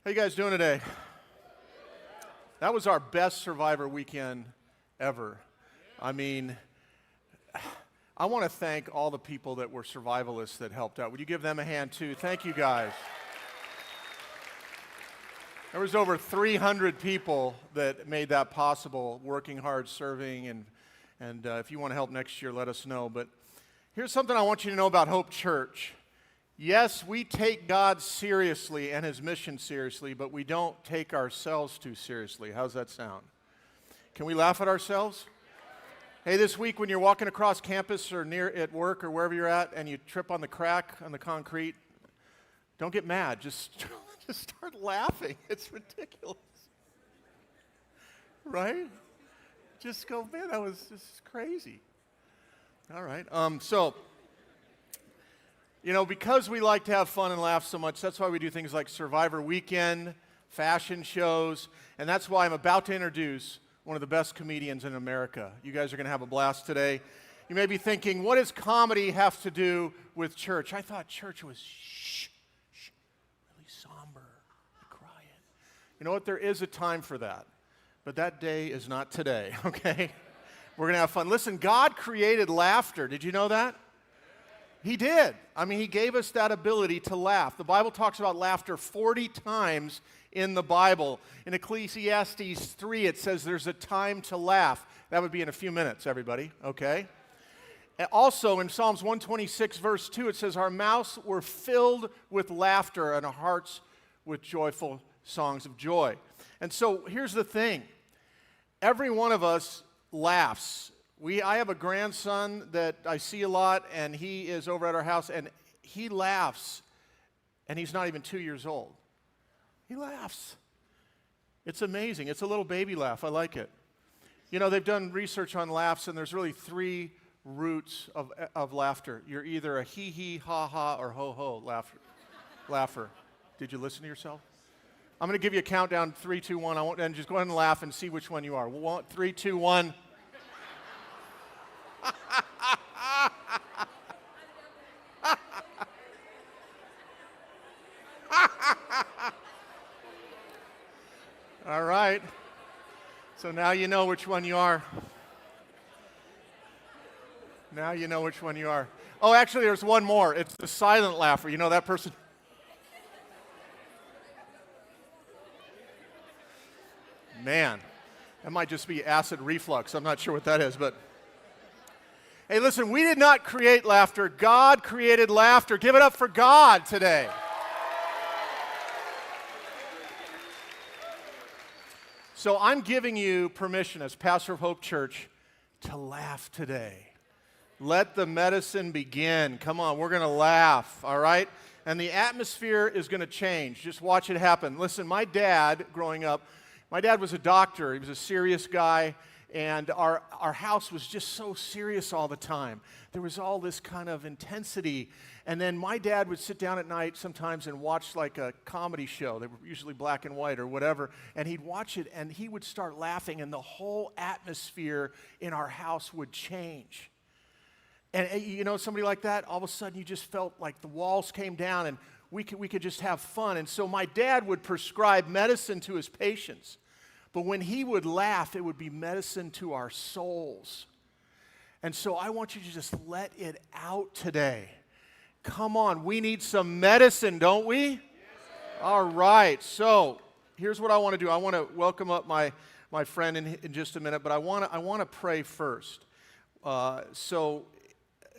How you guys doing today? That was our best Survivor weekend ever. I mean, I want to thank all the people that were survivalists that helped out. Would you give them a hand too? Thank you guys. There was over 300 people that made that possible, working hard, serving, and if you want to help next year, let us know. But here's something I want you to know about Hope Church. Yes, we take God seriously and His mission seriously, but we don't take ourselves too seriously. How's that sound? Can we laugh at ourselves? Hey, this week when you're walking across campus or near at work or wherever you're at and you trip on the crack on the concrete, don't get mad. Just start laughing. It's ridiculous. Right? Just go, man, this is crazy. All right. Because we like to have fun and laugh so much, that's why we do things like Survivor Weekend, fashion shows, and that's why I'm about to introduce one of the best comedians in America. You guys are going to have a blast today. You may be thinking, what does comedy have to do with church? I thought church was really somber, quiet. You know what? There is a time for that, but that day is not today, okay? We're going to have fun. Listen, God created laughter. Did you know that? He did. He gave us that ability to laugh. The Bible talks about laughter 40 times in the Bible. In Ecclesiastes 3, it says there's a time to laugh. That would be in a few minutes, everybody, okay? And also, in Psalms 126, verse 2, it says, our mouths were filled with laughter and our hearts with joyful songs of joy. And so, here's the thing. Every one of us laughs. I have a grandson that I see a lot, and he is over at our house, and he laughs, and he's not even 2 years old. He laughs. It's amazing. It's a little baby laugh. I like it. You know, they've done research on laughs, and there's really 3 roots of laughter. You're either a hee-hee, ha-ha, or ho-ho laugher. Did you listen to yourself? I'm going to give you a countdown, 3, 2, 1. And just go ahead and laugh and see which one you are. 3, 2, 1. All right. So now you know which one you are. Now you know which one you are. Oh, actually, there's one more. It's the silent laugher. You know that person? Man, that might just be acid reflux. I'm not sure what that is, but hey, listen, we did not create laughter. God created laughter. Give it up for God today. So I'm giving you permission as pastor of Hope Church to laugh today. Let the medicine begin. Come on, we're going to laugh, all right? And the atmosphere is going to change. Just watch it happen. Listen, my dad, growing up, my dad was a doctor. He was a serious guy. And our house was just so serious all the time. There was all this kind of intensity. And then my dad would sit down at night sometimes and watch like a comedy show. They were usually black and white or whatever. And he'd watch it and he would start laughing and the whole atmosphere in our house would change. And you know, somebody like that, all of a sudden you just felt like the walls came down and we could just have fun. And so my dad would prescribe medicine to his patients. But when he would laugh, it would be medicine to our souls. And so I want you to just let it out today. Come on, we need some medicine, don't we? Yes, all right, so here's what I want to do. I want to welcome up my friend in just a minute, but I want to pray first. So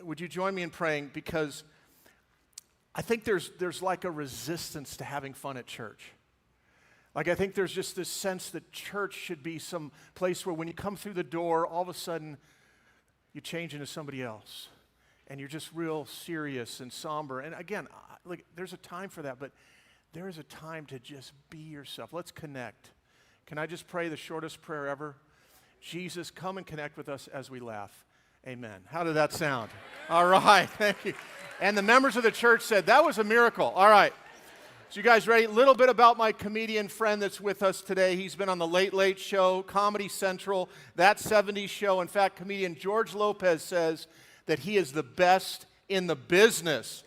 would you join me in praying? Because I think there's like a resistance to having fun at church. Like, I think there's just this sense that church should be some place where when you come through the door, all of a sudden, you change into somebody else. And you're just real serious and somber. And again, there's a time for that, but there is a time to just be yourself. Let's connect. Can I just pray the shortest prayer ever? Jesus, come and connect with us as we laugh. Amen. How did that sound? All right, thank you. And the members of the church said, that was a miracle. All right. So you guys ready? A little bit about my comedian friend that's with us today. He's been on the Late Late Show, Comedy Central, That 70s Show. In fact, comedian George Lopez says that he is the best in the business.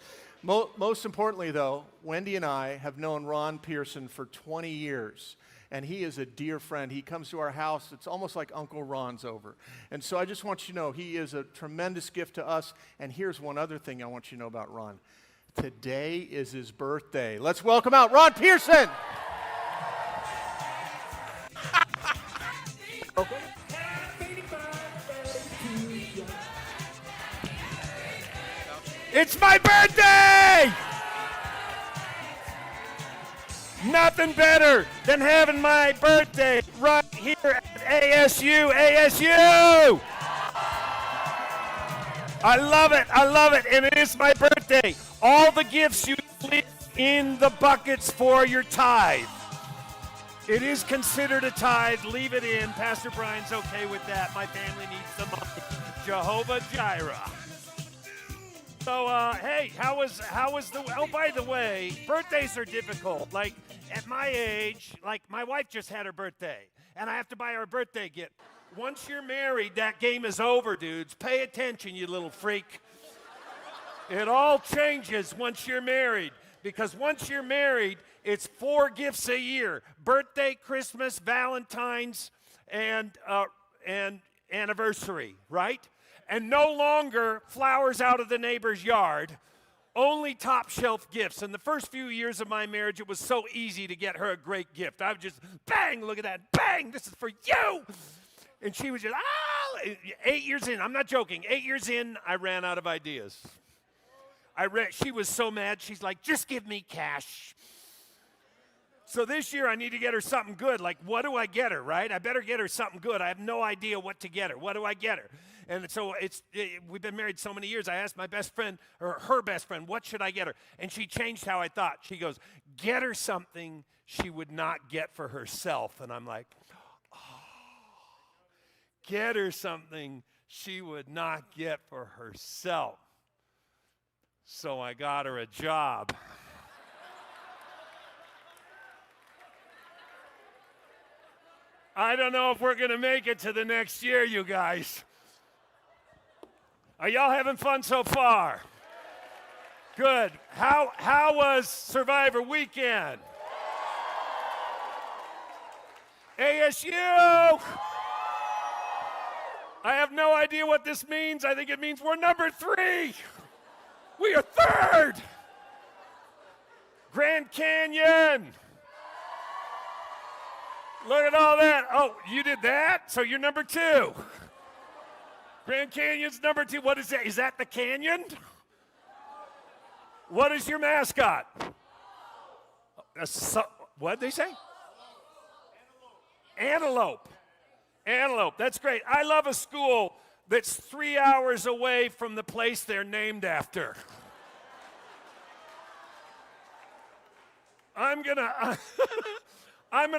Most importantly, though, Wendy and I have known Ron Pearson for 20 years, and he is a dear friend. He comes to our house. It's almost like Uncle Ron's over. And so I just want you to know he is a tremendous gift to us. And here's one other thing I want you to know about Ron. Today is his birthday. Let's welcome out Ron Pearson. Okay. It's my birthday! Nothing better than having my birthday right here at ASU. ASU! I love it, and it is my birthday. All the gifts you leave in the buckets for your tithe. It is considered a tithe. Leave it in. Pastor Brian's okay with that. My family needs the money. Jehovah Jireh. So, hey, how was oh, by the way, birthdays are difficult. Like, at my age, like, my wife just had her birthday, and I have to buy her a birthday gift. Once you're married, that game is over, dudes. Pay attention, you little freak. It all changes once you're married, because once you're married, it's 4 gifts a year: birthday, Christmas, Valentine's, and anniversary, right? And no longer flowers out of the neighbor's yard, only top shelf gifts. In the first few years of my marriage, it was so easy to get her a great gift. I would just, bang, look at that, bang, this is for you. And she was just, 8 years in, I'm not joking, 8 years in, I ran out of ideas. She was so mad, she's like, just give me cash. So this year, I need to get her something good. Like, what do I get her, right? I better get her something good. I have no idea what to get her. What do I get her? And so we've been married so many years. I asked my best friend, or her best friend, what should I get her? And she changed how I thought. She goes, get her something she would not get for herself. And I'm like, oh, get her something she would not get for herself. So I got her a job. I don't know if we're going to make it to the next year, you guys. Are y'all having fun so far? Good. How was Survivor Weekend? ASU! I have no idea what this means. I think it means we're number 3. We are 3rd. Grand Canyon. Look at all that. Oh, you did that? So you're number 2. Grand Canyon's number 2. What is that? Is that the canyon? What is your mascot? What did they say? Antelope. Antelope. That's great. I love a school that's 3 hours away from the place they're named after. I'm gonna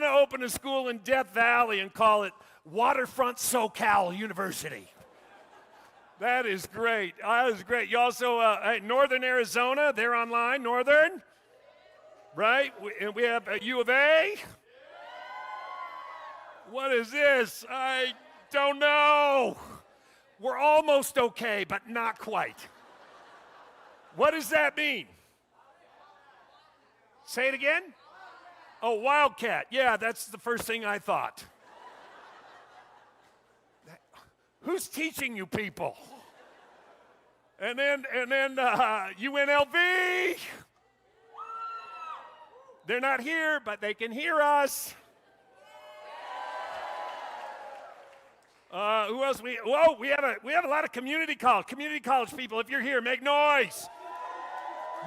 open a school in Death Valley and call it Waterfront SoCal University. That is great. That is great. You also, Northern Arizona, they're online. Northern, right? We have U of A. What is this? I don't know. We're almost okay, but not quite. What does that mean? Say it again. Oh, Wildcat. Yeah, that's the first thing I thought. Who's teaching you people? And then UNLV. They're not here, but they can hear us. Who else? We have a lot of community college people. If you're here, make noise.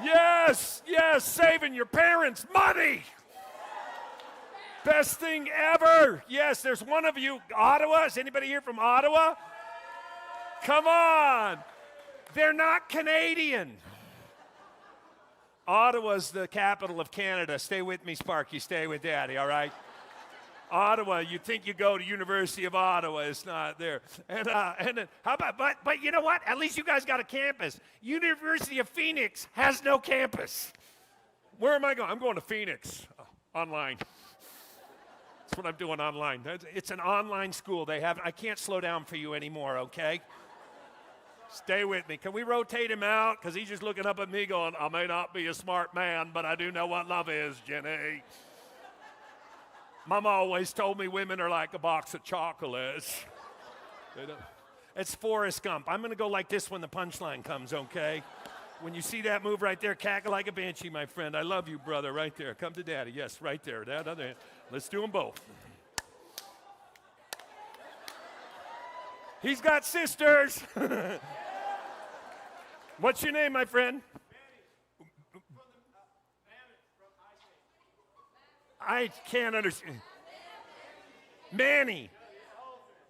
Yes, saving your parents money. Best thing ever. Yes, there's one of you. Ottawa. Is anybody here from Ottawa? Come on. They're not Canadian. Ottawa's the capital of Canada. Stay with me, Sparky. Stay with Daddy, all right? Ottawa, you think you go to University of Ottawa. It's not there. And then, how about, but you know what? At least you guys got a campus. University of Phoenix has no campus. Where am I going? I'm going to Phoenix. Online. That's what I'm doing online. It's an online school. I can't slow down for you anymore, okay? Stay with me. Can we rotate him out? Because he's just looking up at me going, I may not be a smart man, but I do know what love is, Jenny. Mama always told me women are like a box of chocolates. It's Forrest Gump. I'm going to go like this when the punchline comes, okay? When you see that move right there, cackle like a banshee, my friend. I love you, brother, right there. Come to daddy. Yes, right there. That other hand. Let's do them both. He's got sisters. What's your name, my friend? I can't understand. Manny.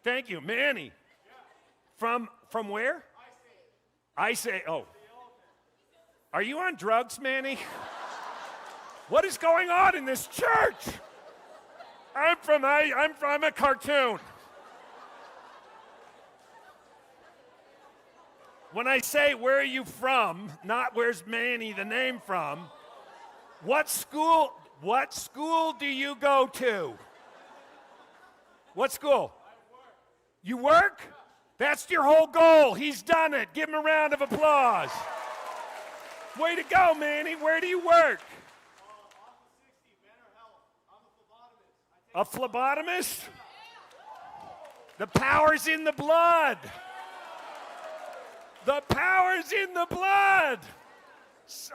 Thank you, Manny. From where? I say. Oh. Are you on drugs, Manny? What is going on in this church? I'm from a cartoon. When I say, where are you from, not where's Manny the name from, what school do you go to? What school? You work? That's your whole goal. He's done it. Give him a round of applause. Way to go, Manny. Where do you work? A phlebotomist? The power's in the blood. The power's in the blood.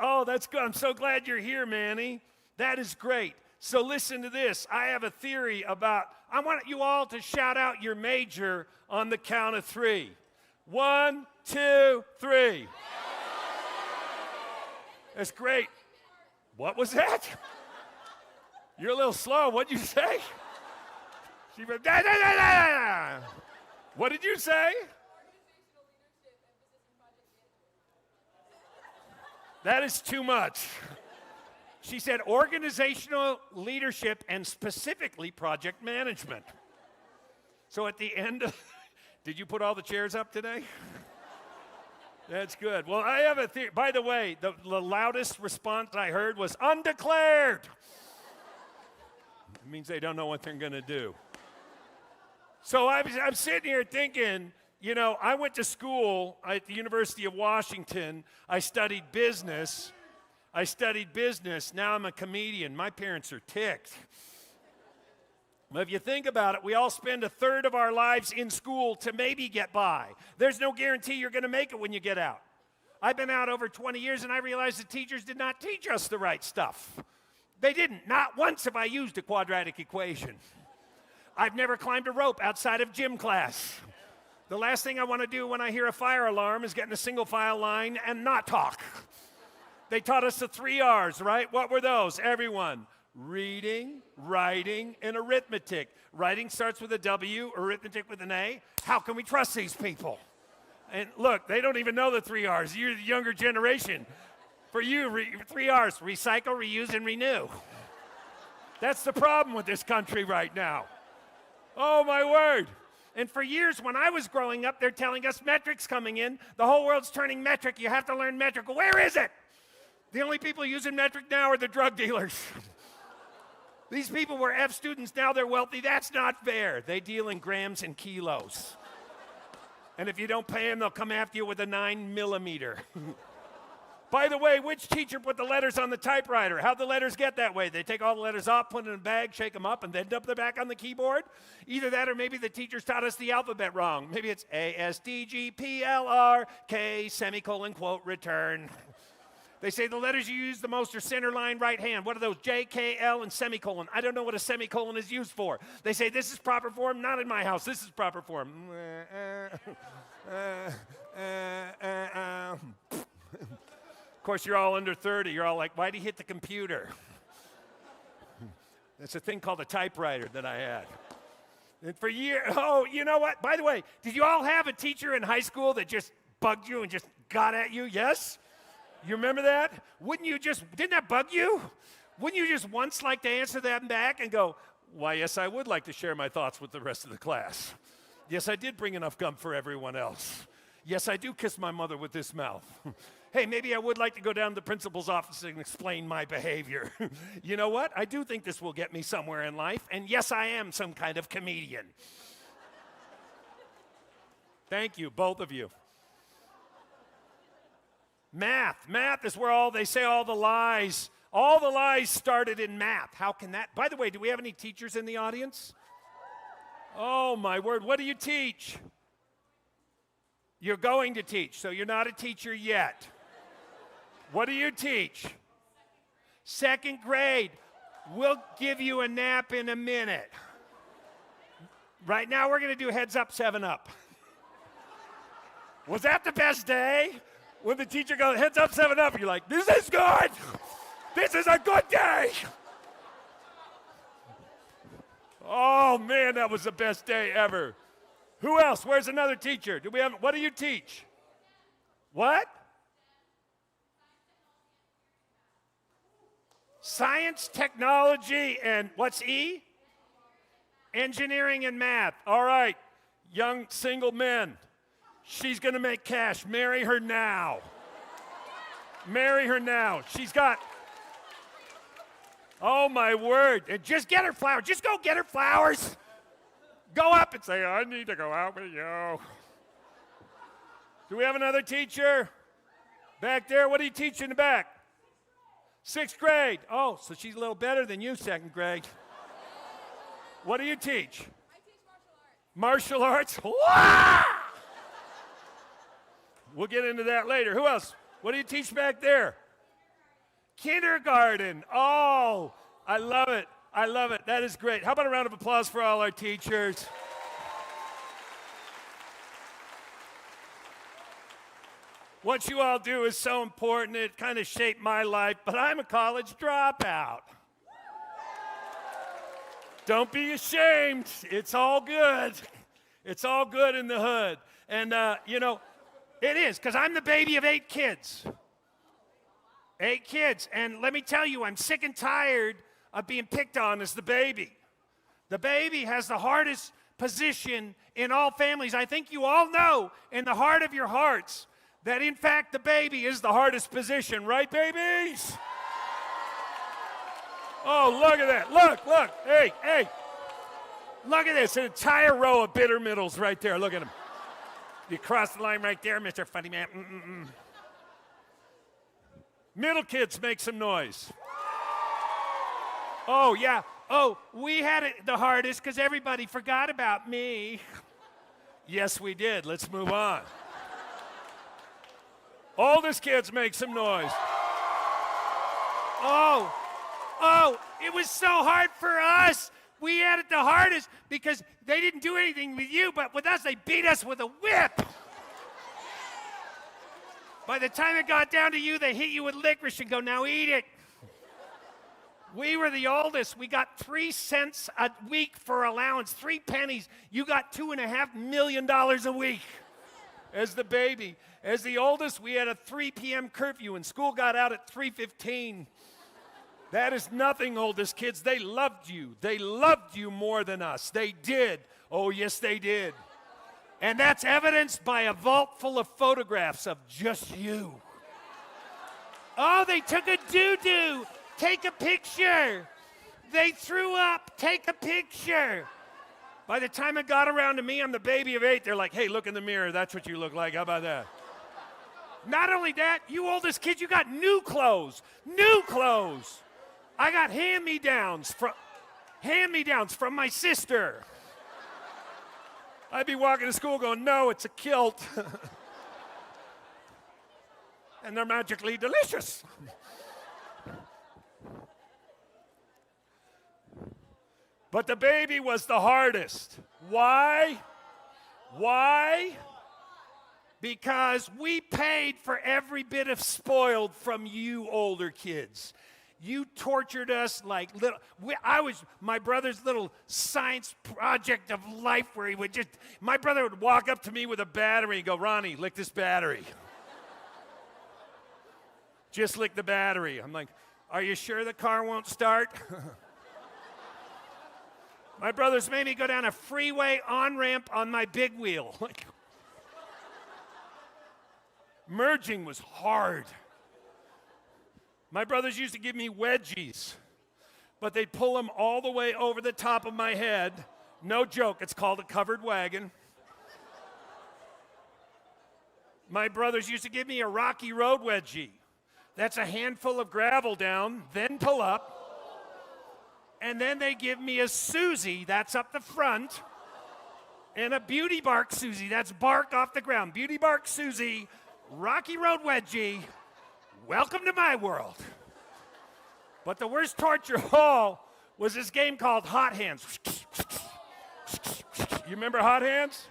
Oh, that's good. I'm so glad you're here, Manny. That is great. So listen to this. I have a theory about, I want you all to shout out your major on the count of 3. 1, 2, 3. That's great. What was that? You're a little slow. What'd you say? She went, da, da, da, da. What did you say? That is too much. She said organizational leadership and specifically project management. So at the end of, did you put all the chairs up today? That's good. Well, I have a theory. By the way, the loudest response I heard was undeclared. It means they don't know what they're going to do. So I'm sitting here thinking, you know, I went to school at the University of Washington. I studied business. Now I'm a comedian. My parents are ticked. Well, if you think about it, we all spend a third of our lives in school to maybe get by. There's no guarantee you're going to make it when you get out. I've been out over 20 years, and I realized the teachers did not teach us the right stuff. They didn't. Not once have I used a quadratic equation. I've never climbed a rope outside of gym class. The last thing I want to do when I hear a fire alarm is get in a single file line and not talk. They taught us the 3 R's, right? What were those? Everyone. Reading, writing, and arithmetic. Writing starts with a W, arithmetic with an A. How can we trust these people? And look, they don't even know the 3 R's. You're the younger generation. For you, 3 R's, recycle, reuse, and renew. That's the problem with this country right now. Oh, my word. And for years, when I was growing up, they're telling us metrics coming in. The whole world's turning metric. You have to learn metric. Where is it? The only people using metric now are the drug dealers. These people were F students, now they're wealthy. That's not fair. They deal in grams and kilos. And if you don't pay them, they'll come after you with a 9mm. By the way, which teacher put the letters on the typewriter? How'd the letters get that way? They take all the letters off, put it in a bag, shake them up, and then dump them back on the keyboard? Either that or maybe the teachers taught us the alphabet wrong. Maybe it's A-S-D-G-P-L-R-K, semicolon, quote, return. They say the letters you use the most are center line, right hand. What are those? J, K, L, and semicolon. I don't know what a semicolon is used for. They say this is proper form. Not in my house. This is proper form. Of course, you're all under 30. You're all like, why'd he hit the computer? That's a thing called a typewriter that I had. And for years, oh, you know what? By the way, did you all have a teacher in high school that just bugged you and just got at you? Yes? You remember that? Didn't that bug you? Wouldn't you just once like to answer that back and go, why, yes, I would like to share my thoughts with the rest of the class. Yes, I did bring enough gum for everyone else. Yes, I do kiss my mother with this mouth. Hey, maybe I would like to go down to the principal's office and explain my behavior. You know what? I do think this will get me somewhere in life. And yes, I am some kind of comedian. Thank you, both of you. Math. Math is where they say all the lies. All the lies started in math. How can that? By the way, do we have any teachers in the audience? Oh, my word. What do you teach? You're going to teach, so you're not a teacher yet. What do you teach? Second grade. We'll give you a nap in a minute. Right now, we're going to do heads up, 7-Up. Was that the best day? When the teacher goes, heads up, 7-Up, you're like, this is good. This is a good day. Oh, man, that was the best day ever. Who else? Where's another teacher? What do you teach? What? Science, technology, and what's E? Engineering and math. All right, young single men. She's going to make cash. Marry her now. Marry her now. She's got, oh my word. And just get her flowers. Just go get her flowers. Go up and say, I need to go out with you. Do we have another teacher? Back there, what do you teach in the back? 6th grade. Oh, so she's a little better than you, 2nd grade. What do you teach? I teach martial arts. Martial arts? Wah! We'll get into that later. Who else? What do you teach back there? Kindergarten. Oh, I love it. I love it. That is great. How about a round of applause for all our teachers? What you all do is so important. It kind of shaped my life, but I'm a college dropout. Don't be ashamed. It's all good. It's all good in the hood. And, it is, because I'm the baby of 8 kids. 8 kids. And let me tell you, I'm sick and tired of being picked on as the baby. The baby has the hardest position in all families. I think you all know in the heart of your hearts that, in fact, the baby is the hardest position. Right, babies? Oh, look at that. Look. Hey. Look at this. An entire row of bitter middles right there. Look at them. You cross the line right there, Mr. Funny Man. Middle kids, make some noise. Oh, yeah. Oh, we had it the hardest because everybody forgot about me. Yes, we did. Let's move on. Oldest kids, make some noise. Oh, it was so hard for us. We had it the hardest because they didn't do anything with you, but with us, they beat us with a whip. By the time it got down to you, they hit you with licorice and go, now eat it. We were the oldest. We got 3 cents a week for allowance, 3 pennies. You got $2.5 million a week as the baby. As the oldest, we had a 3 p.m. curfew, and school got out at 3:15. That is nothing, oldest kids. They loved you. They loved you more than us. They did. Oh, yes, they did. And that's evidenced by a vault full of photographs of just you. Oh, they took a doo-doo. Take a picture. They threw up. Take a picture. By the time it got around to me, I'm the baby of 8. They're like, hey, look in the mirror. That's what you look like. How about that? Not only that, you oldest kids, you got new clothes. New clothes. I got hand-me-downs from my sister. I'd be walking to school going, no, it's a kilt. And they're magically delicious. But the baby was the hardest. Why? Because we paid for every bit of spoiled from you older kids. You tortured us like little. I was my brother's little science project of life where he would my brother would walk up to me with a battery and go, Ronnie, lick this battery. Just lick the battery. I'm like, are you sure the car won't start? My brothers made me go down a freeway on-ramp on my big wheel. Merging was hard. My brothers used to give me wedgies, but they'd pull them all the way over the top of my head. No joke, it's called a covered wagon. My brothers used to give me a rocky road wedgie. That's a handful of gravel down, then pull up. And then they give me a Susie, that's up the front. And a beauty bark Susie, that's bark off the ground. Beauty bark Susie, rocky road wedgie, welcome to my world. But the worst torture of all was this game called Hot Hands. You remember Hot Hands?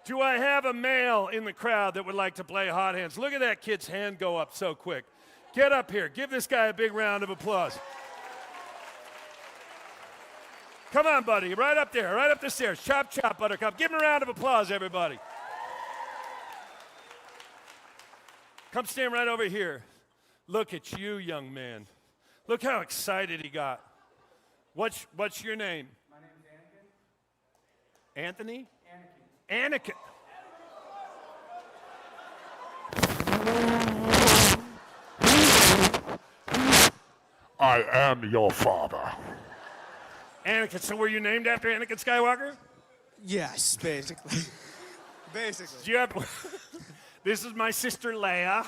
Do I have a male in the crowd that would like to play Hot Hands? Look at that kid's hand go up so quick. Get up here. Give this guy a big round of applause. Come on, buddy. Right up there. Right up the stairs. Chop, chop, Buttercup. Give him a round of applause, everybody. Come stand right over here. Look at you, young man. Look how excited he got. What's your name? My name is Anakin. Anthony? Anakin. I am your father. Anakin, so were you named after Anakin Skywalker? Yes, basically. Basically. Do you have, this is my sister Leia.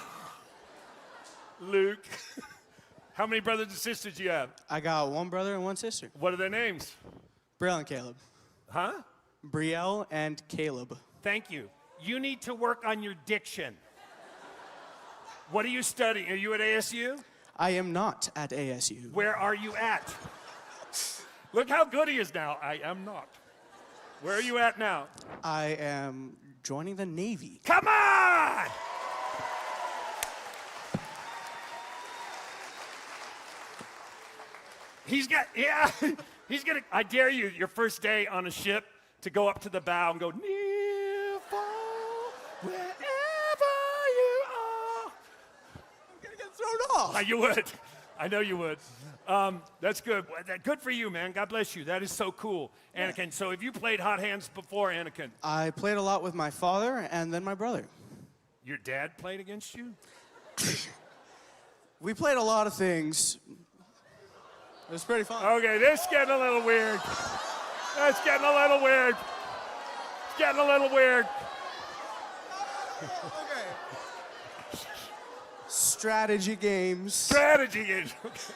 Luke. How many brothers and sisters do you have? I got one brother and one sister. What are their names? Brielle and Caleb. Huh? Brielle and Caleb. Thank you. You need to work on your diction. What are you studying? Are you at ASU? I am not at ASU. Where are you at? Look how good he is now. I am not. Where are you at now? I am joining the Navy. Come on! He's gonna, I dare you, your first day on a ship, to go up to the bow and go, near, far, wherever you are. I'm gonna get thrown off. You would. I know you would. That's good. Good for you, man. God bless you. That is so cool. Anakin, so have you played Hot Hands before, Anakin? I played a lot with my father and then my brother. Your dad played against you? We played a lot of things. It was pretty fun. Okay, this is getting a little weird. That's getting a little weird. It's getting a little weird. Okay. Strategy games. Strategy games. Okay.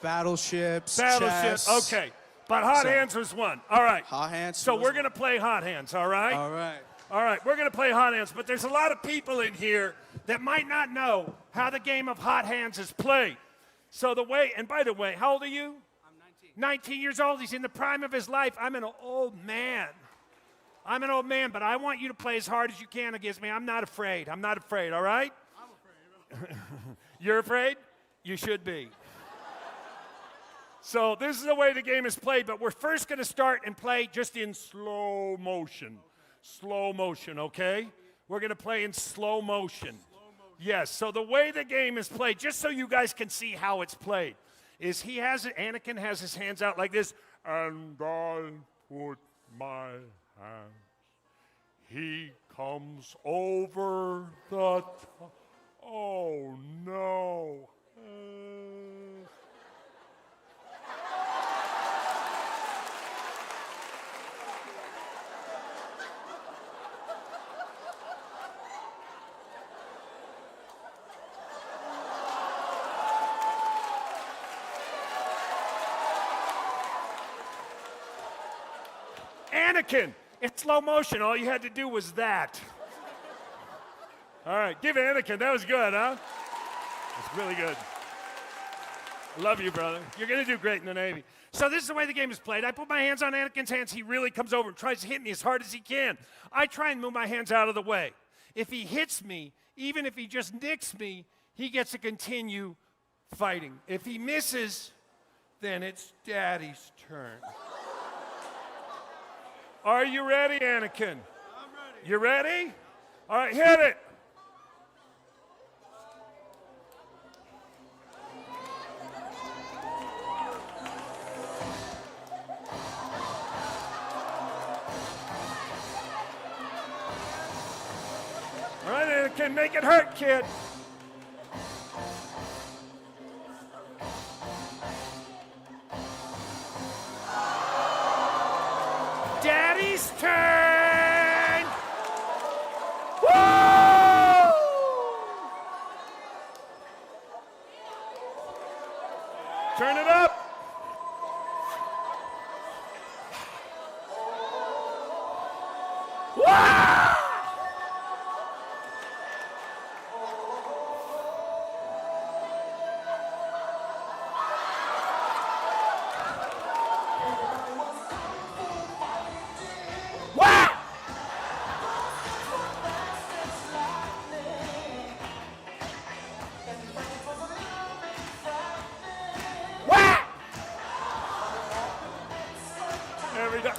Battleships. Battleships. Chess. Okay. But Hot Hands was one. All right. Hot Hands. So was we're going to play Hot Hands, all right? All right. All right, we're going to play Hot Hands, but there's a lot of people in here that might not know how the game of Hot Hands is played. So the way, and by the way, how old are you? I'm 19. 19 years old. He's in the prime of his life. I'm an old man. I'm an old man, but I want you to play as hard as you can against me. I'm not afraid. I'm not afraid, all right? I'm afraid. You're afraid? You should be. So this is the way the game is played, but we're first going to start and play just in slow motion. Slow motion, okay? We're going to play in slow motion. Yes, so the way the game is played, just so you guys can see how it's played, is Anakin has his hands out like this, and I put my hands. He comes over the top. Oh, no. Anakin, in slow motion, all you had to do was that. All right, give Anakin. That was good, huh? That's really good. Love you, brother. You're going to do great in the Navy. So this is the way the game is played. I put my hands on Anakin's hands. He really comes over and tries to hit me as hard as he can. I try and move my hands out of the way. If he hits me, even if he just nicks me, he gets to continue fighting. If he misses, then it's Daddy's turn. Are you ready, Anakin? I'm ready. You ready? All right, hit it. All right, Anakin, make it hurt, kid. Daddy's turn! Woo! Wow! Wow! Wow! There we go.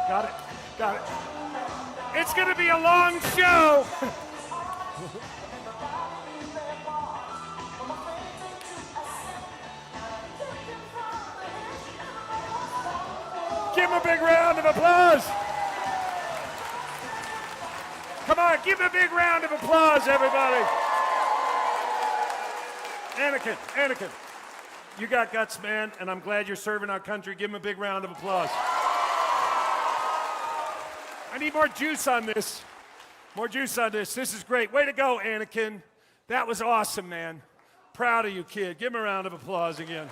Got it. Got it. It's going to be a long show. Give him a big round of applause. Come on, give him a big round of applause, everybody. Anakin, you got guts, man, and I'm glad you're serving our country. Give him a big round of applause. I need more juice on this. More juice on this. This is great. Way to go, Anakin. That was awesome, man. Proud of you, kid. Give him a round of applause again.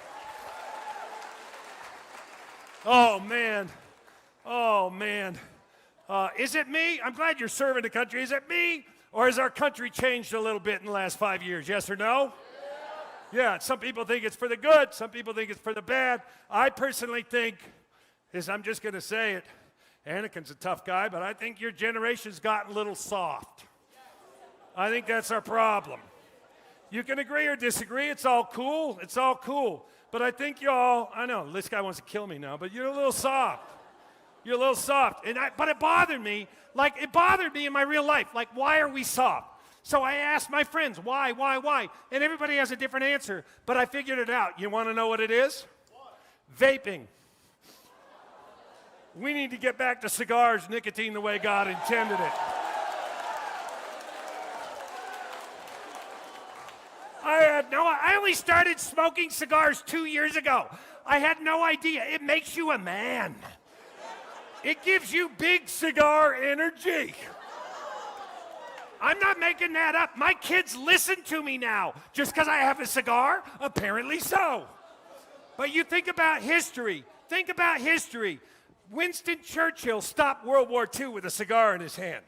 Oh, man. Oh, man. Is it me? I'm glad you're serving the country. Is it me? Or has our country changed a little bit in the last 5 years? Yes or no? Yeah, some people think it's for the good. Some people think it's for the bad. I personally think, I'm just going to say it, Anakin's a tough guy, but I think your generation's gotten a little soft. I think that's our problem. You can agree or disagree. It's all cool. It's all cool. But I think y'all, I know, this guy wants to kill me now, but you're a little soft. You're a little soft. But it bothered me. Like, it bothered me in my real life. Like, why are we soft? So I asked my friends, why? And everybody has a different answer, but I figured it out. You want to know what it is? What? Vaping. We need to get back to cigars, nicotine the way God intended it. I only started smoking cigars 2 years ago. I had no idea. It makes you a man. It gives you big cigar energy. I'm not making that up. My kids listen to me now. Just because I have a cigar? Apparently so. But you think about history. Think about history. Winston Churchill stopped World War II with a cigar in his hand.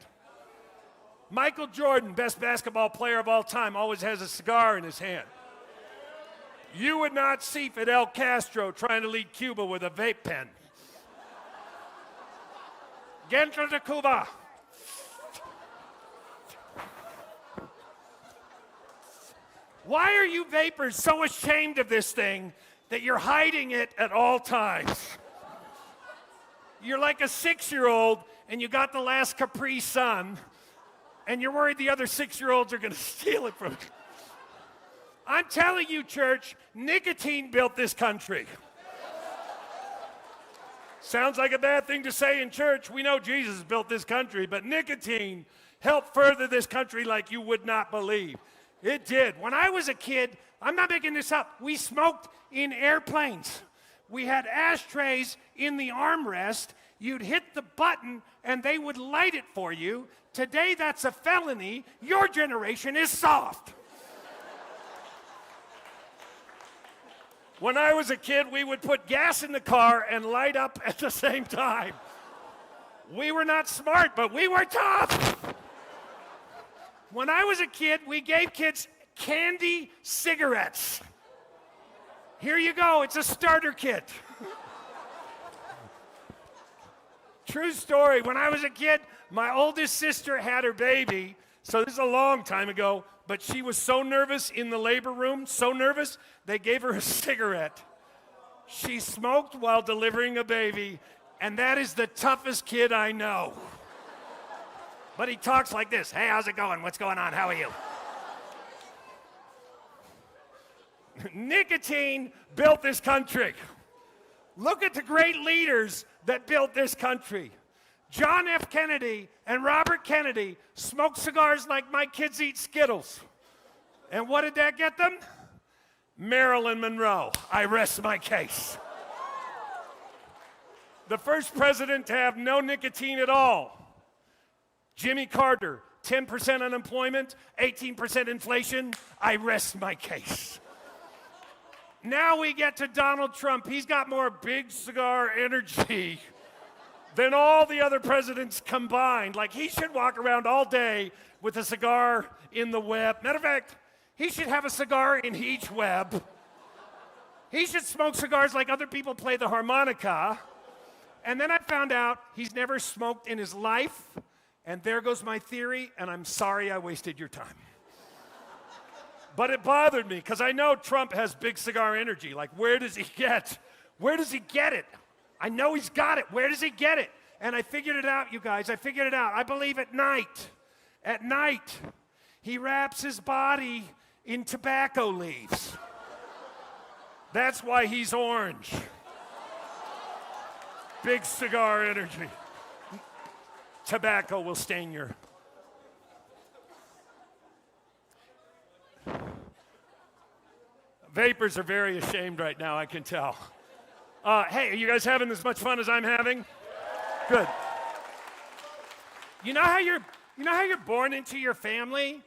Michael Jordan, best basketball player of all time, always has a cigar in his hand. You would not see Fidel Castro trying to lead Cuba with a vape pen. Dentro de Cuba. Why are you vapors so ashamed of this thing that you're hiding it at all times? You're like a 6-year-old and you got the last Capri Sun and you're worried the other 6-year-olds are going to steal it from you. I'm telling you, church, nicotine built this country. Sounds like a bad thing to say in church. We know Jesus built this country, but nicotine helped further this country like you would not believe. It did. When I was a kid, I'm not making this up, we smoked in airplanes. We had ashtrays in the armrest. You'd hit the button and they would light it for you. Today, that's a felony. Your generation is soft. When I was a kid, we would put gas in the car and light up at the same time. We were not smart, but we were tough. When I was a kid, we gave kids candy cigarettes. Here you go, it's a starter kit. True story, when I was a kid, my oldest sister had her baby, so this is a long time ago, but she was so nervous in the labor room, so nervous, they gave her a cigarette. She smoked while delivering a baby, and that is the toughest kid I know. But he talks like this. Hey, how's it going? What's going on? How are you? Nicotine built this country. Look at the great leaders that built this country. John F. Kennedy and Robert Kennedy smoked cigars like my kids eat Skittles. And what did that get them? Marilyn Monroe. I rest my case. The first president to have no nicotine at all. Jimmy Carter, 10% unemployment, 18% inflation. I rest my case. Now we get to Donald Trump. He's got more big cigar energy than all the other presidents combined. Like, he should walk around all day with a cigar in the web. Matter of fact, he should have a cigar in each web. He should smoke cigars like other people play the harmonica. And then I found out he's never smoked in his life. And there goes my theory, and I'm sorry I wasted your time. But it bothered me, because I know Trump has big cigar energy. Like, where does he get it? I know he's got it. Where does he get it? And I figured it out, you guys. I figured it out. I believe at night, he wraps his body in tobacco leaves. That's why he's orange. Big cigar energy. Tobacco will stain your... Vapors are very ashamed right now, I can tell. Hey, are you guys having as much fun as I'm having? Good. You know how you're born into your family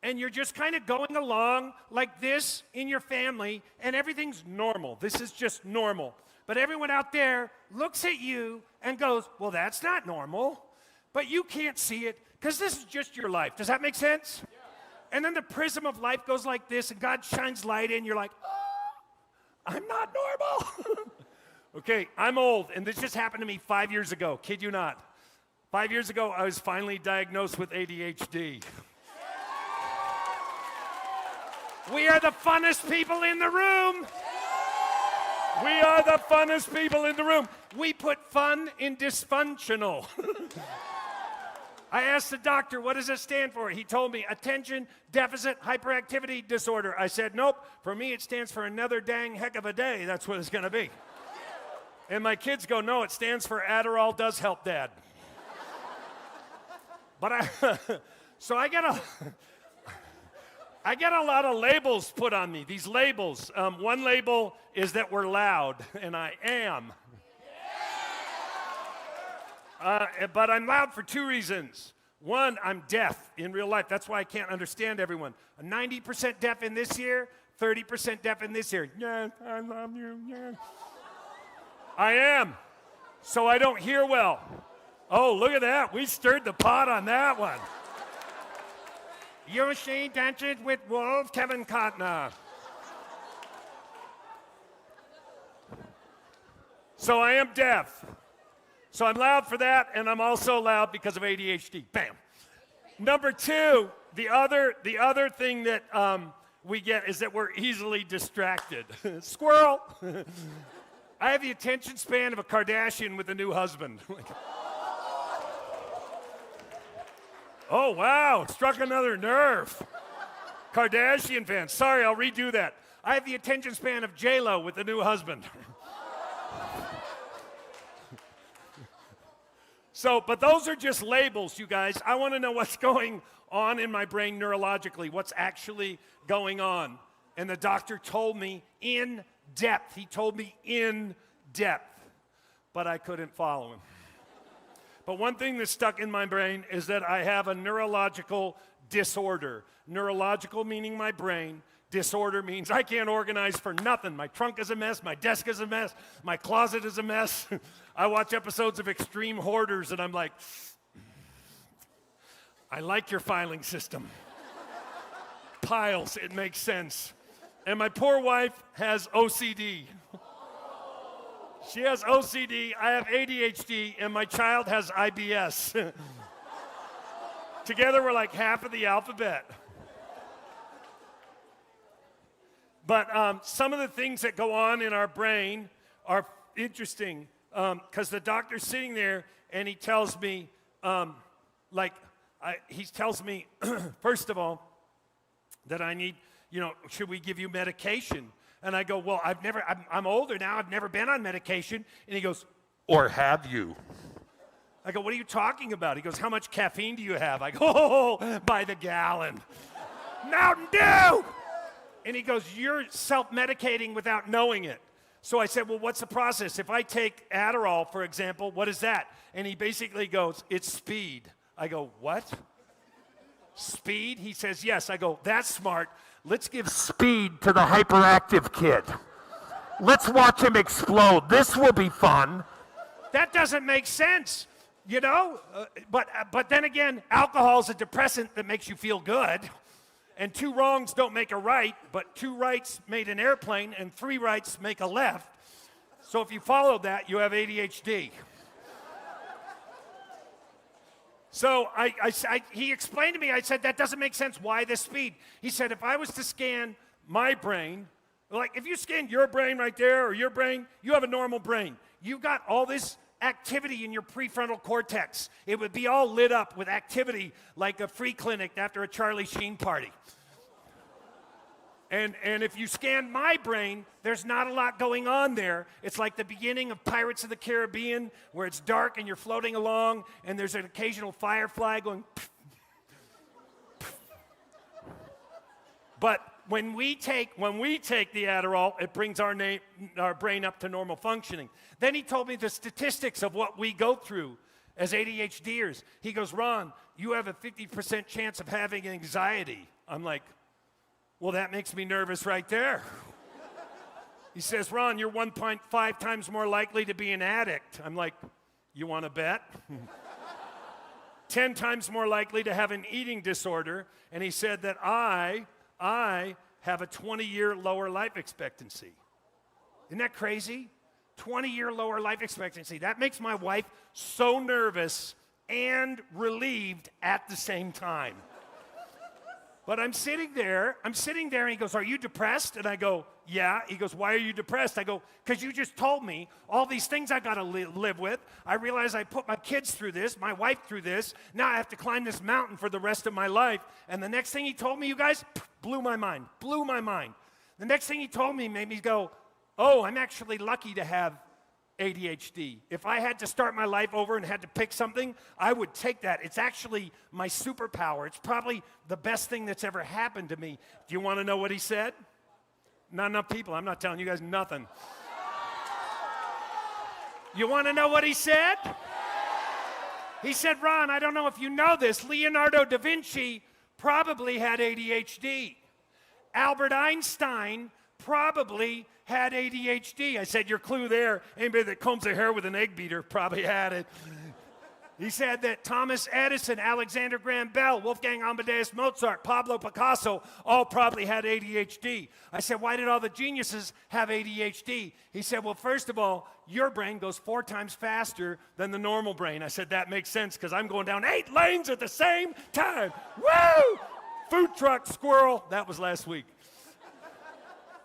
and you're just kind of going along like this in your family and everything's normal. This is just normal. But everyone out there looks at you and goes, well, that's not normal. But you can't see it because this is just your life. Does that make sense? Yeah. And then the prism of life goes like this, and God shines light in. You're like, oh, I'm not normal. Okay, I'm old, and this just happened to me 5 years ago. Kid you not. 5 years ago, I was finally diagnosed with ADHD. We are the funnest people in the room. We are the funnest people in the room. We put fun in dysfunctional. I asked the doctor, what does it stand for? He told me, attention deficit hyperactivity disorder. I said, nope. For me, it stands for another dang heck of a day. That's what it's going to be. And my kids go, no, it stands for Adderall does help, Dad. But so I get a lot of labels put on me, these labels. One label is that we're loud, and I am. But I'm loud for two reasons. One, I'm deaf in real life. That's why I can't understand everyone. 90% deaf in this year, 30% deaf in this year. Yes, I love you, yes. I am. So I don't hear well. Oh, look at that. We stirred the pot on that one. You see Dances with Wolves, Kevin Costner. So I am deaf. So I'm loud for that, and I'm also loud because of ADHD. Bam. Number two, the other thing that we get is that we're easily distracted. Squirrel. I have the attention span of a Kardashian with a new husband. Oh, wow, struck another nerve. Kardashian fans. Sorry, I'll redo that. I have the attention span of J-Lo with a new husband. So, but those are just labels, you guys. I want to know what's going on in my brain neurologically, what's actually going on. And the doctor told me in depth. He told me in depth, but I couldn't follow him. But one thing that stuck in my brain is that I have a neurological disorder. Neurological meaning my brain. Disorder means I can't organize for nothing. My trunk is a mess. My desk is a mess. My closet is a mess. I watch episodes of Extreme Hoarders, and I'm like, I like your filing system. Piles, it makes sense. And my poor wife has OCD. She has OCD, I have ADHD, and my child has IBS. Together, we're like half of the alphabet. But some of the things that go on in our brain are interesting because the doctor's sitting there and he tells me, he tells me, first of all, that I need, should we give you medication? And I go, well, I'm older now, I've never been on medication. And he goes, Or have you? I go, what are you talking about? He goes, how much caffeine do you have? I go, oh, by the gallon. Mountain Dew! And he goes, you're self-medicating without knowing it. So I said, well, what's the process? If I take Adderall, for example, what is that? And he basically goes, it's speed. I go, what? Speed? He says, yes. I go, that's smart. Let's give speed to the hyperactive kid. Let's watch him explode. This will be fun. That doesn't make sense, you know? But then again, alcohol is a depressant that makes you feel good. And 2 wrongs don't make a right, but 2 rights made an airplane, and 3 rights make a left. So if you follow that, you have ADHD. So he explained to me, I said, that doesn't make sense. Why this speed? He said, if I was to scan my brain, like if you scan your brain right there or your brain, you have a normal brain. You've got all this activity in your prefrontal cortex. It would be all lit up with activity like a free clinic after a Charlie Sheen party. And if you scan my brain, there's not a lot going on there. It's like the beginning of Pirates of the Caribbean, where it's dark and you're floating along, and there's an occasional firefly going. Pff, pff. But when we take the Adderall, it brings our brain up to normal functioning. Then he told me the statistics of what we go through as ADHDers. He goes, Ron, you have a 50% chance of having anxiety. I'm like, well, that makes me nervous right there. He says, Ron, you're 1.5 times more likely to be an addict. I'm like, you want to bet? 10 times more likely to have an eating disorder. And he said that I have a 20-year lower life expectancy. Isn't that crazy? 20-year lower life expectancy. That makes my wife so nervous and relieved at the same time. But I'm sitting there, and he goes, are you depressed? And I go, yeah. He goes, why are you depressed? I go, because you just told me all these things I got to live with. I realize I put my kids through this, my wife through this. Now I have to climb this mountain for the rest of my life. And the next thing he told me, you guys, blew my mind. The next thing he told me made me go, oh, I'm actually lucky to have ADHD. If I had to start my life over and had to pick something, I would take that. It's actually my superpower. It's probably the best thing that's ever happened to me. Do you want to know what he said? Not enough people. I'm not telling you guys nothing. You want to know what he said? He said, Ron, I don't know if you know this, Leonardo da Vinci probably had ADHD. Albert Einstein probably had ADHD. I said, your clue there, anybody that combs their hair with an egg beater probably had it. He said that Thomas Edison, Alexander Graham Bell, Wolfgang Amadeus Mozart, Pablo Picasso all probably had ADHD. I said, why did all the geniuses have ADHD? He said, well, first of all, your brain goes 4 times faster than the normal brain. I said, that makes sense because I'm going down 8 lanes at the same time. Woo! Food truck, squirrel. That was last week.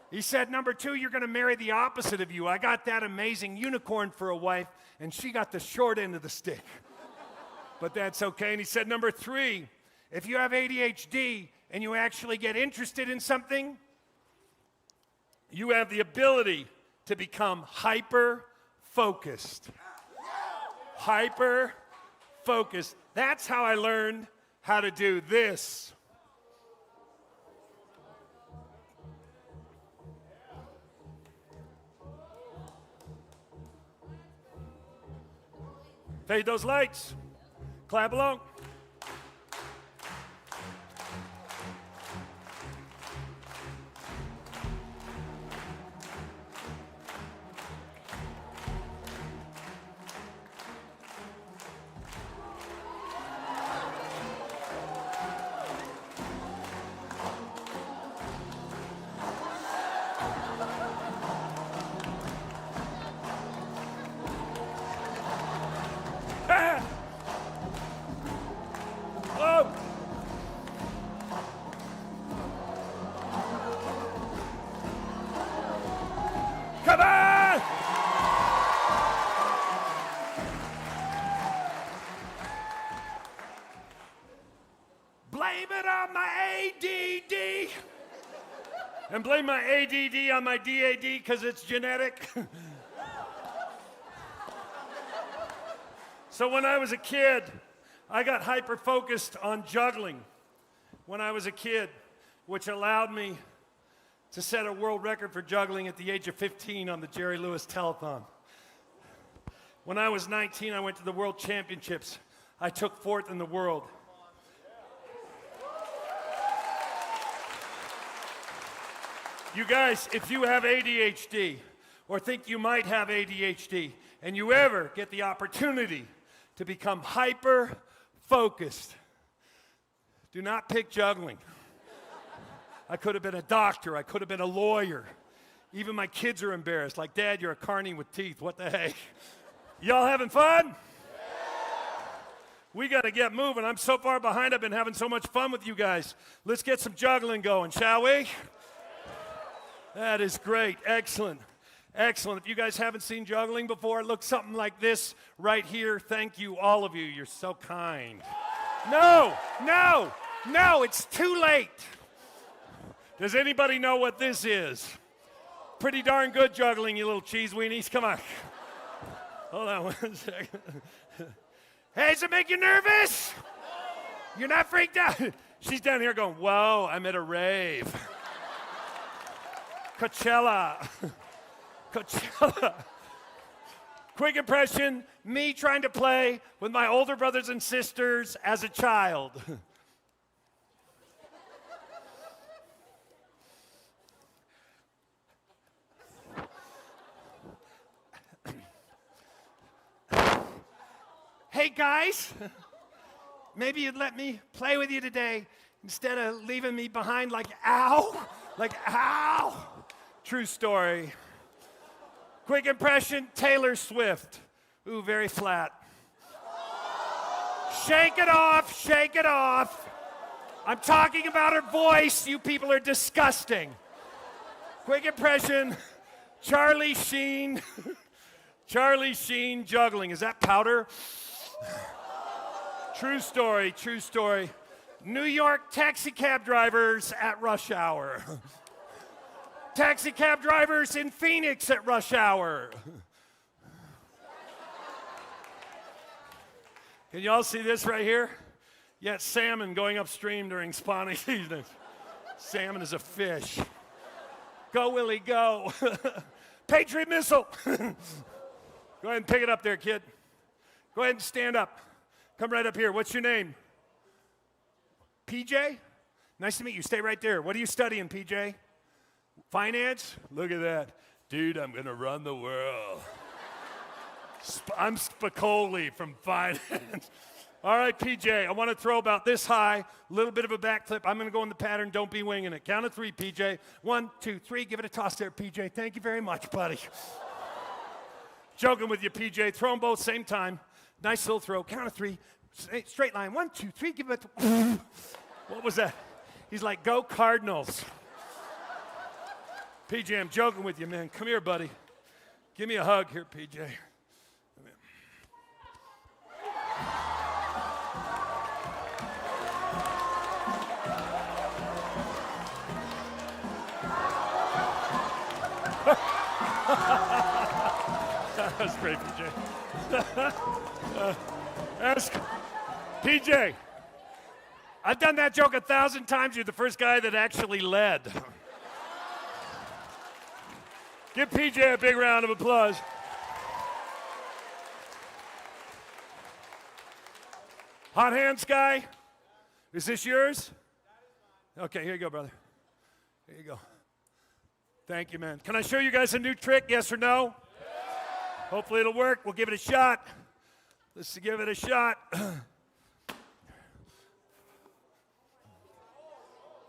He said, number 2, you're going to marry the opposite of you. I got that amazing unicorn for a wife, and she got the short end of the stick. But that's okay. And he said, number 3, if you have ADHD and you actually get interested in something, you have the ability to become hyper-focused. Hyper-focused. That's how I learned how to do this. Fade those lights. Clap along. Come on! Blame it on my ADD. And blame my ADD on my DAD because it's genetic. So when I was a kid, I got hyper-focused on juggling when I was a kid, which allowed me to set a world record for juggling at the age of 15 on the Jerry Lewis Telethon. When I was 19, I went to the World Championships. I took 4th in the world. You guys, if you have ADHD, or think you might have ADHD, and you ever get the opportunity to become hyper-focused, do not pick juggling. I could have been a doctor. I could have been a lawyer. Even my kids are embarrassed. Like, Dad, you're a carny with teeth. What the heck? Y'all having fun? Yeah. We got to get moving. I'm so far behind. I've been having so much fun with you guys. Let's get some juggling going, shall we? That is great. Excellent. Excellent. If you guys haven't seen juggling before, it looks something like this right here. Thank you, all of you. You're so kind. No, no, no, it's too late. Does anybody know what this is? Pretty darn good juggling, you little cheese weenies. Come on. Hold on 1 second. Hey, does it make you nervous? You're not freaked out? She's down here going, whoa, I'm at a rave. Coachella. Coachella. Quick impression, me trying to play with my older brothers and sisters as a child. Hey guys, maybe you'd let me play with you today instead of leaving me behind like ow, like ow. True story. Quick impression, Taylor Swift. Ooh, very flat. Shake it off, shake it off. I'm talking about her voice. You people are disgusting. Quick impression, Charlie Sheen. Charlie Sheen juggling. Is that powder? True story, true story. New York taxi cab drivers at rush hour. Taxi cab drivers in Phoenix at rush hour. Can you all see this right here? Yeah, it's salmon going upstream during spawning season. Salmon is a fish. Go, Willie, go. Patriot missile. Go ahead and pick it up there, kid. Go ahead and stand up. Come right up here. What's your name? PJ? Nice to meet you. Stay right there. What are you studying, PJ? Finance? Look at that. Dude, I'm going to run the world. I'm Spicoli from finance. All right, PJ, I want to throw about this high, a little bit of a backflip. I'm going to go in the pattern. Don't be winging it. Count of 3, PJ. 1, 2, 3. Give it a toss there, PJ. Thank you very much, buddy. Joking with you, PJ. Throw them both same time. Nice little throw. Count of 3. Straight line. 1, 2, 3. Give it. What was that? He's like, go Cardinals. PJ, I'm joking with you, man. Come here, buddy. Give me a hug here, PJ. Come here. That's great, PJ. Ask PJ. I've done that joke 1,000 times. You're the first guy that actually led. Give PJ a big round of applause. Hot hands, guy. Is this yours? Okay, here you go, brother. Here you go. Thank you, man. Can I show you guys a new trick, yes or no? Yeah. Hopefully it'll work. We'll give it a shot. Let's give it a shot.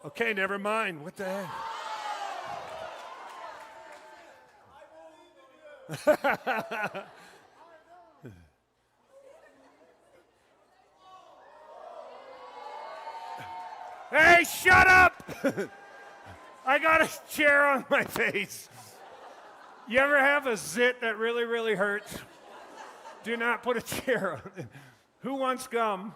Okay, never mind. What the heck? Hey, shut up! I got a chair on my face. You ever have a zit that really, really hurts? Do not put a chair on it. Who wants gum?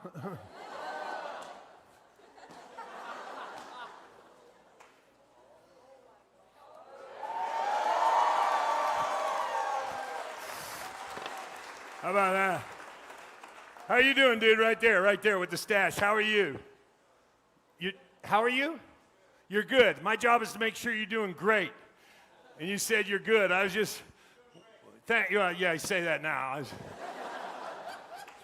How about that? How you doing, dude? Right there with the stash. How are you? How are you? You're good. My job is to make sure you're doing great. And you said you're good. I was just, yeah, you say that now. I was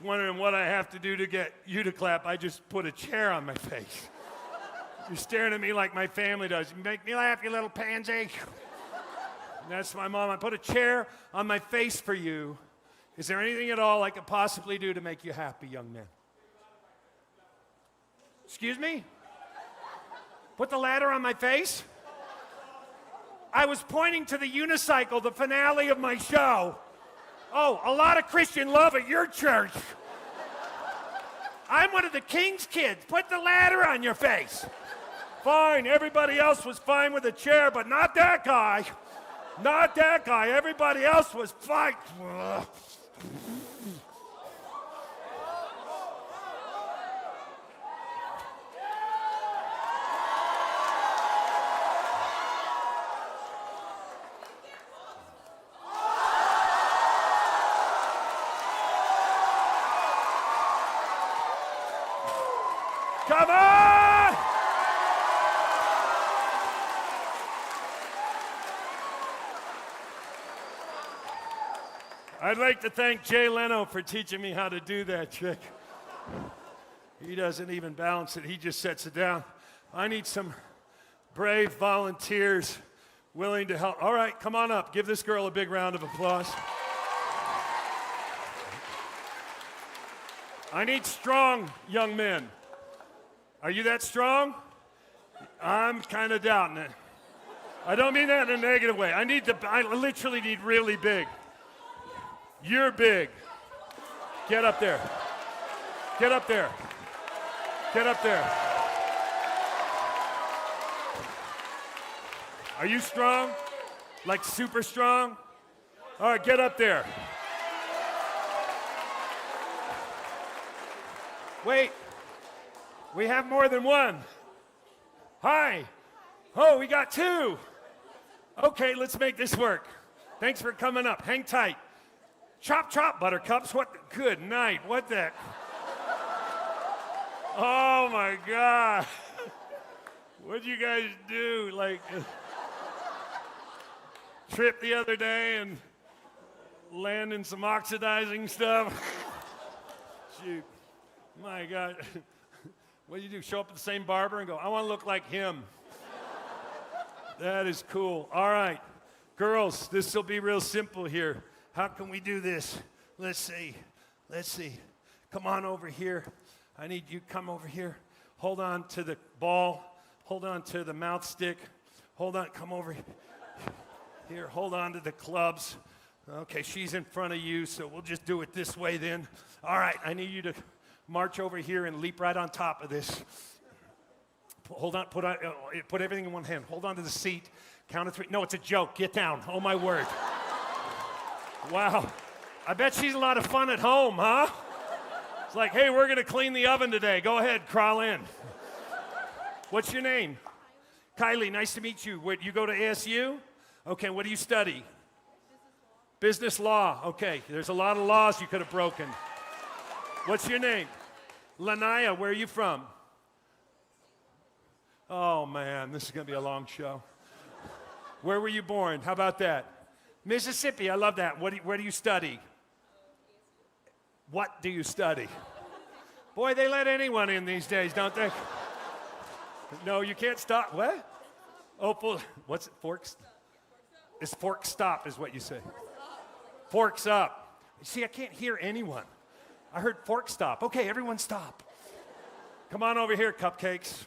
wondering what I have to do to get you to clap. I just put a chair on my face. You're staring at me like my family does. You make me laugh, you little pansy. That's my mom. I put a chair on my face for you. Is there anything at all I could possibly do to make you happy, young man? Excuse me? Put the ladder on my face? I was pointing to the unicycle, the finale of my show. Oh, a lot of Christian love at your church. I'm one of the king's kids. Put the ladder on your face. Fine, everybody else was fine with the chair, but not that guy. Not that guy. Everybody else was fine. Come on! I'd like to thank Jay Leno for teaching me how to do that trick. He doesn't even balance it, he just sets it down. I need some brave volunteers willing to help. All right, come on up. Give this girl a big round of applause. I need strong young men. Are you that strong? I'm kind of doubting it. I don't mean that in a negative way. I literally need really big. You're big. Get up there. Get up there. Get up there. Are you strong? Like super strong? All right, get up there. Wait. We have more than one. Hi. Oh, we got two. Okay, let's make this work. Thanks for coming up. Hang tight. Chop, chop, buttercups. What? Good night. What the? Oh, my God. What'd you guys do? Like, trip the other day and land in some oxidizing stuff? Shoot. My God. What do you do? Show up at the same barber and go, I want to look like him. That is cool. All right. Girls, this will be real simple here. How can we do this? Let's see. Let's see. Come on over here. I need you come over here. Hold on to the ball. Hold on to the mouth stick. Hold on. Come over here. Hold on to the clubs. Okay, she's in front of you, so we'll just do it this way then. All right, I need you to march over here and leap right on top of this. Hold on, put everything in one hand. Hold on to the seat. Count of three. No, it's a joke. Get down. Oh, my word. Wow. I bet she's a lot of fun at home, huh? It's like, hey, we're going to clean the oven today. Go ahead, crawl in. What's your name? Kylie, nice to meet you. You go to ASU? Okay, what do you study? Business law. Okay, there's a lot of laws you could have broken. What's your name? Lanaya, where are you from? Oh, man, this is going to be a long show. Where were you born? How about that? Mississippi, I love that. Where do you study? What do you study? Boy, they let anyone in these days, don't they? No, you can't stop. What? Oh, what's it? Forks? It's fork stop is what you say. Forks up. See, I can't hear anyone. I heard fork stop. Okay, everyone stop. Come on over here, cupcakes.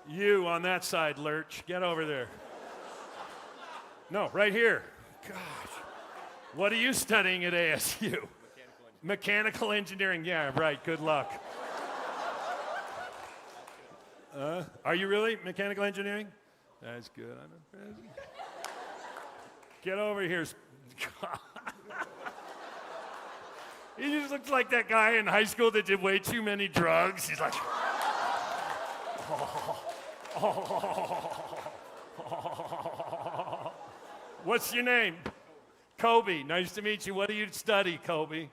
You on that side, Lurch. Get over there. No, right here. Gosh. What are you studying at ASU? Mechanical engineering. Yeah, right. Good luck. Are you really mechanical engineering? That's good. I'm impressed. Get over here. He just looks like that guy in high school that did way too many drugs. He's like, What's your name? Kobe. Nice to meet you. What do you study, Kobe?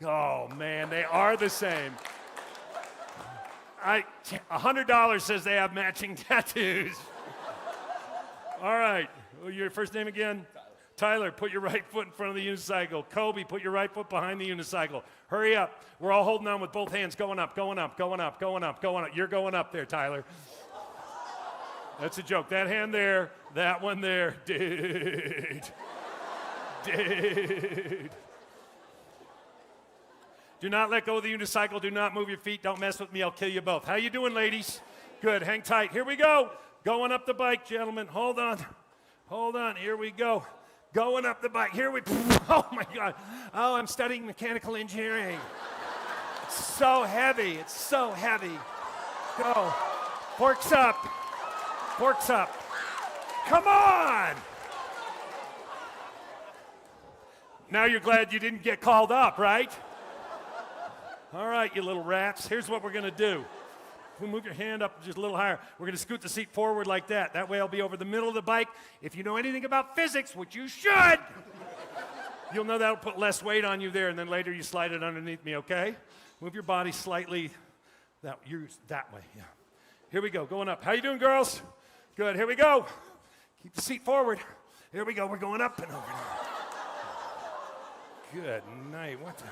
Oh, man, they are the same. $100 says they have matching tattoos. All right. Your first name again? Tyler, put your right foot in front of the unicycle. Kobe, put your right foot behind the unicycle. Hurry up. We're all holding on with both hands. Going up, going up, going up, going up, going up. You're going up there, Tyler. That's a joke. That hand there, that one there. Dude. Dude. Do not let go of the unicycle. Do not move your feet. Don't mess with me. I'll kill you both. How you doing, ladies? Good. Hang tight. Here we go. Going up the bike, gentlemen. Hold on. Hold on. Here we go. Going up the bike. Here we Oh, my God. Oh, I'm studying mechanical engineering. It's so heavy. It's so heavy. Go. Forks up. Forks up. Come on. Now you're glad you didn't get called up, right? All right, you little rats. Here's what we're going to do. We'll move your hand up just a little higher. We're going to scoot the seat forward like that. That way I'll be over the middle of the bike. If you know anything about physics, which you should, you'll know that'll put less weight on you there, and then later you slide it underneath me, okay? Move your body slightly that way, yeah. Here we go, going up. How you doing, girls? Good, here we go. Keep the seat forward. Here we go, we're going up and over now. Good night, what the...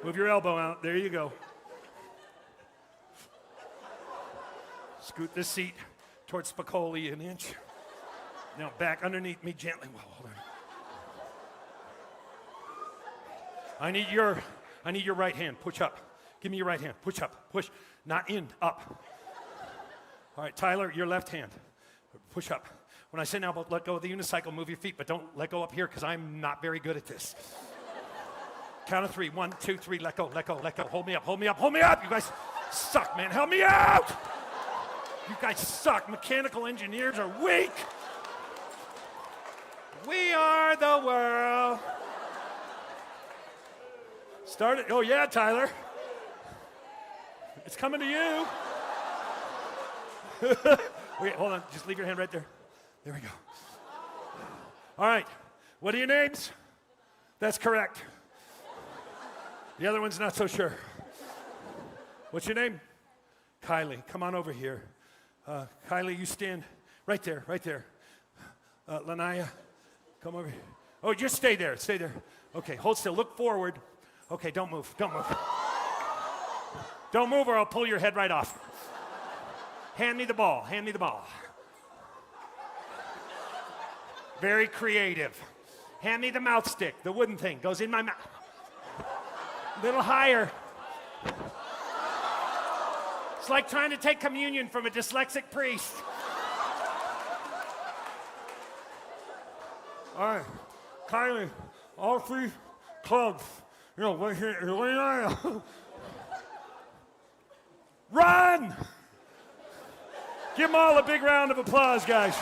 Move your elbow out. There you go. Scoot the seat towards Spicoli an inch. Now back underneath me gently. Whoa, hold on. I need your right hand. Push up. Give me your right hand. Push up. Push. Not in. Up. All right, Tyler, your left hand. Push up. When I say now, let go of the unicycle, move your feet, but don't let go up here because I'm not very good at this. Count of 3. 1, 2, 3. Let go, let go, let go. Hold me up, hold me up, hold me up. You guys suck, man. Help me out. You guys suck. Mechanical engineers are weak. We are the world. Start it. Oh, yeah, Tyler. It's coming to you. Wait, hold on. Just leave your hand right there. There we go. All right. What are your names? That's correct. The other one's not so sure. What's your name? Kylie. Come on over here. Kylie, you stand right there, right there. Lanaya, come over here. Oh, just stay there, stay there. Okay, hold still. Look forward. Okay, don't move, don't move. Don't move or I'll pull your head right off. Hand me the ball, hand me the ball. Very creative. Hand me the mouth stick, the wooden thing, goes in my mouth. Little higher. It's like trying to take communion from a dyslexic priest. All right, Kylie, all 3 clubs. You know, right here, right now. Run! Give them all a big round of applause, guys.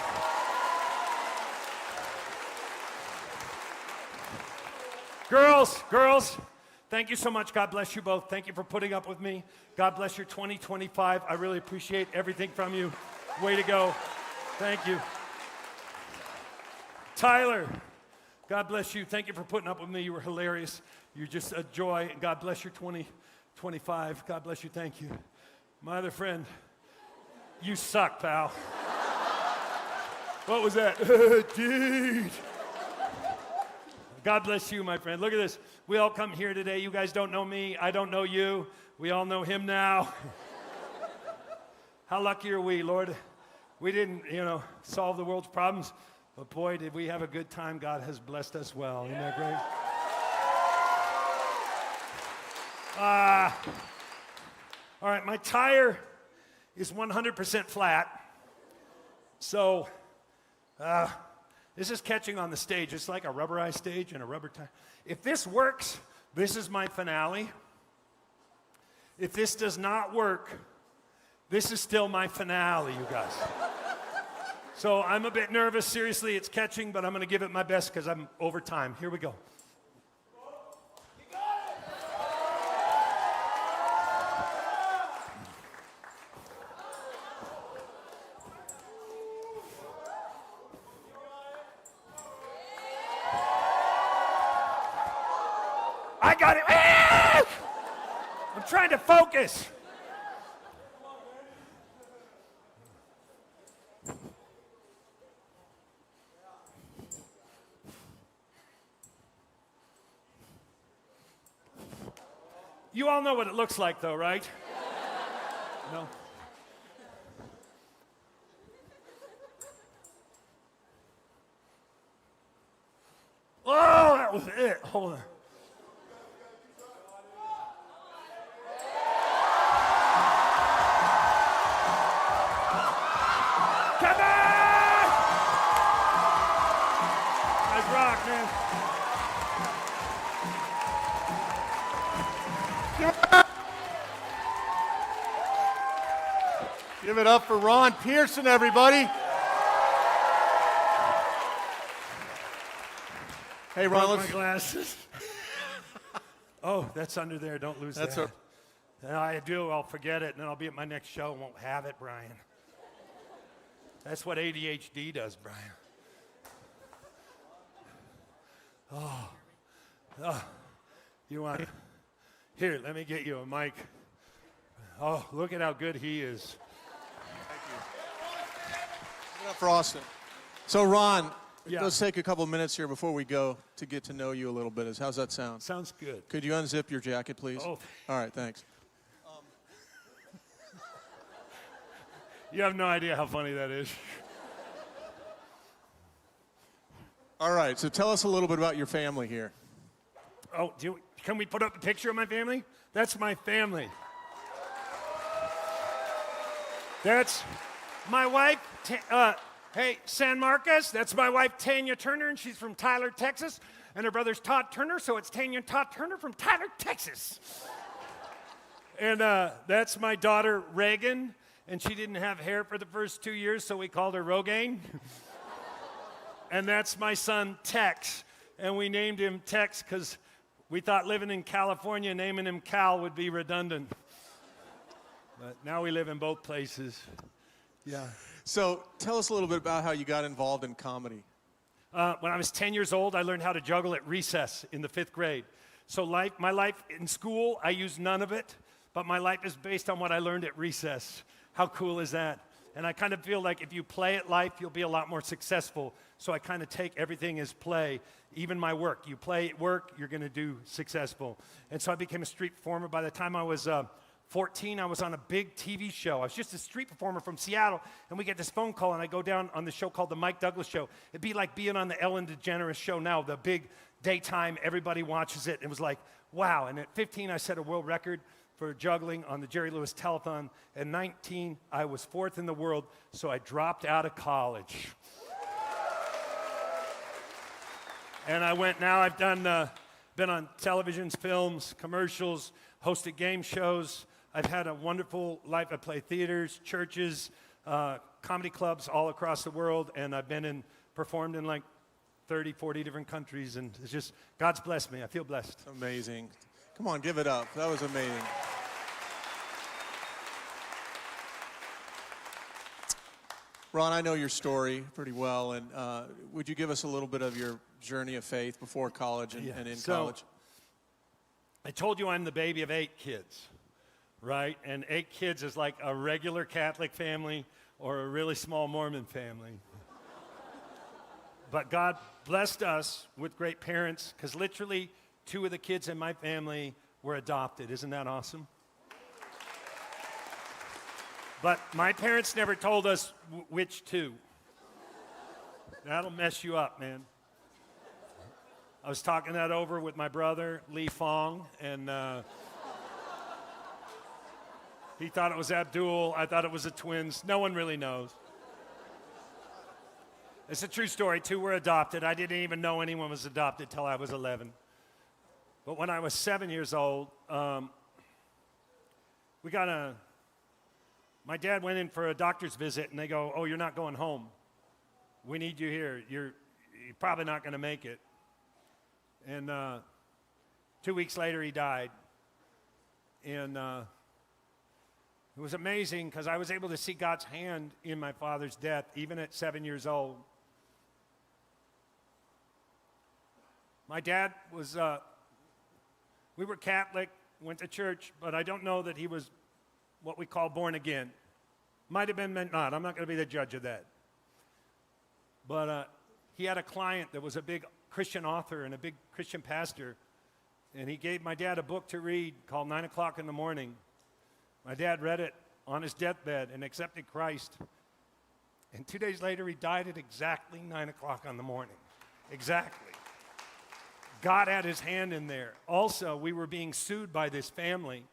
Girls, thank you so much. God bless you both. Thank you for putting up with me. God bless your 2025. I really appreciate everything from you. Way to go. Thank you. Tyler, God bless you. Thank you for putting up with me. You were hilarious. You're just a joy. And God bless your 2025. God bless you. Thank you. My other friend, you suck, pal. What was that? Dude. God bless you, my friend. Look at this. We all come here today. You guys don't know me. I don't know you. We all know him now. How lucky are we, Lord? We didn't, solve the world's problems, but boy, did we have a good time. God has blessed us well. Isn't that great? All right, my tire is 100% flat. So, this is catching on the stage. It's like a rubberized stage and a rubber tire. If this works, this is my finale. If this does not work, this is still my finale, you guys. So I'm a bit nervous. Seriously, it's catching, but I'm going to give it my best because I'm over time. Here we go. I got it. Ah! I'm trying to focus. You all know what it looks like, though, right? No? Oh, that was it. Hold on. Come on! Nice rock, man. Give it up for Ron Pearson, everybody. Hey, Ron, My let's... glasses. Oh, that's under there. Don't lose That's that. I do. I'll forget it, and then I'll be at my next show and won't have it, Brian. That's what ADHD does, Brian. Oh, you want? Here, let me get you a mic. Oh, look at how good he is. Give it up for Austin. So, Ron, Yeah. let's take a couple minutes here before we go to get to know you a little bit. How's that sound? Sounds good. Could you unzip your jacket, please? Oh. All right, thanks. You have no idea how funny that is. All right, so tell us a little bit about your family here. Oh, can we put up a picture of my family? That's my family. That's my wife, hey, San Marcos. That's my wife, Tanya Turner, and she's from Tyler, Texas. And her brother's Todd Turner, so it's Tanya and Todd Turner from Tyler, Texas. And that's my daughter, Reagan, and she didn't have hair for the first 2 years, so we called her Rogaine. And that's my son, Tex, and we named him Tex because we thought living in California, naming him Cal would be redundant. But now we live in both places. Yeah. So tell us a little bit about how you got involved in comedy. When I was 10 years old, I learned how to juggle at recess in the 5th grade. So my life in school, I used none of it, but my life is based on what I learned at recess. How cool is that? And I kind of feel like if you play at life, you'll be a lot more successful. So I kind of take everything as play, even my work. You play at work, you're going to do successful. And so I became a street performer. By the time I was 14, I was on a big TV show. I was just a street performer from Seattle, and we get this phone call, and I go down on the show called The Mike Douglas Show. It'd be like being on the Ellen DeGeneres show now, the big daytime, everybody watches it. It was like, wow. And at 15, I set a world record for juggling on the Jerry Lewis Telethon. At 19, I was 4th in the world, so I dropped out of college. And I went, now I've been on televisions, films, commercials, hosted game shows. I've had a wonderful life. I play theaters, churches, comedy clubs all across the world, and I've performed in like 30, 40 different countries, and it's just, God's blessed me. I feel blessed. Amazing. Come on, give it up. That was amazing. Ron, I know your story pretty well, and would you give us a little bit of your journey of faith before college and in college? I told you I'm the baby of 8 kids, right? And 8 kids is like a regular Catholic family or a really small Mormon family. But God blessed us with great parents, because literally 2 of the kids in my family were adopted. Isn't that awesome? But my parents never told us which 2. That'll mess you up, man. I was talking that over with my brother, Lee Fong, and he thought it was Abdul. I thought it was the twins. No one really knows. It's a true story. 2 were adopted. I didn't even know anyone was adopted till I was 11. But when I was 7 years old, my dad went in for a doctor's visit, and they go, "Oh, you're not going home. We need you here. You're probably not going to make it." And 2 weeks later, he died. And it was amazing, because I was able to see God's hand in my father's death, even at 7 years old. My dad was, we were Catholic, went to church, but I don't know that he was what we call born again. Might have been, meant not. I'm not going to be the judge of that. But he had a client that was a big Christian author and a big Christian pastor, And he gave my dad a book to read called 9 o'clock in the morning. My dad read it on his deathbed and accepted Christ. And 2 days later, he died at exactly 9 o'clock in the morning. Exactly. God had his hand in there. Also, we were being sued by this family.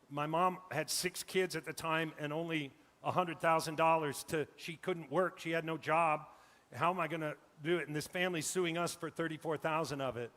My mom had 6 kids at the time and only $100,000 she couldn't work. She had no job. How am I going to do it? And this family's suing us for $34,000 of it.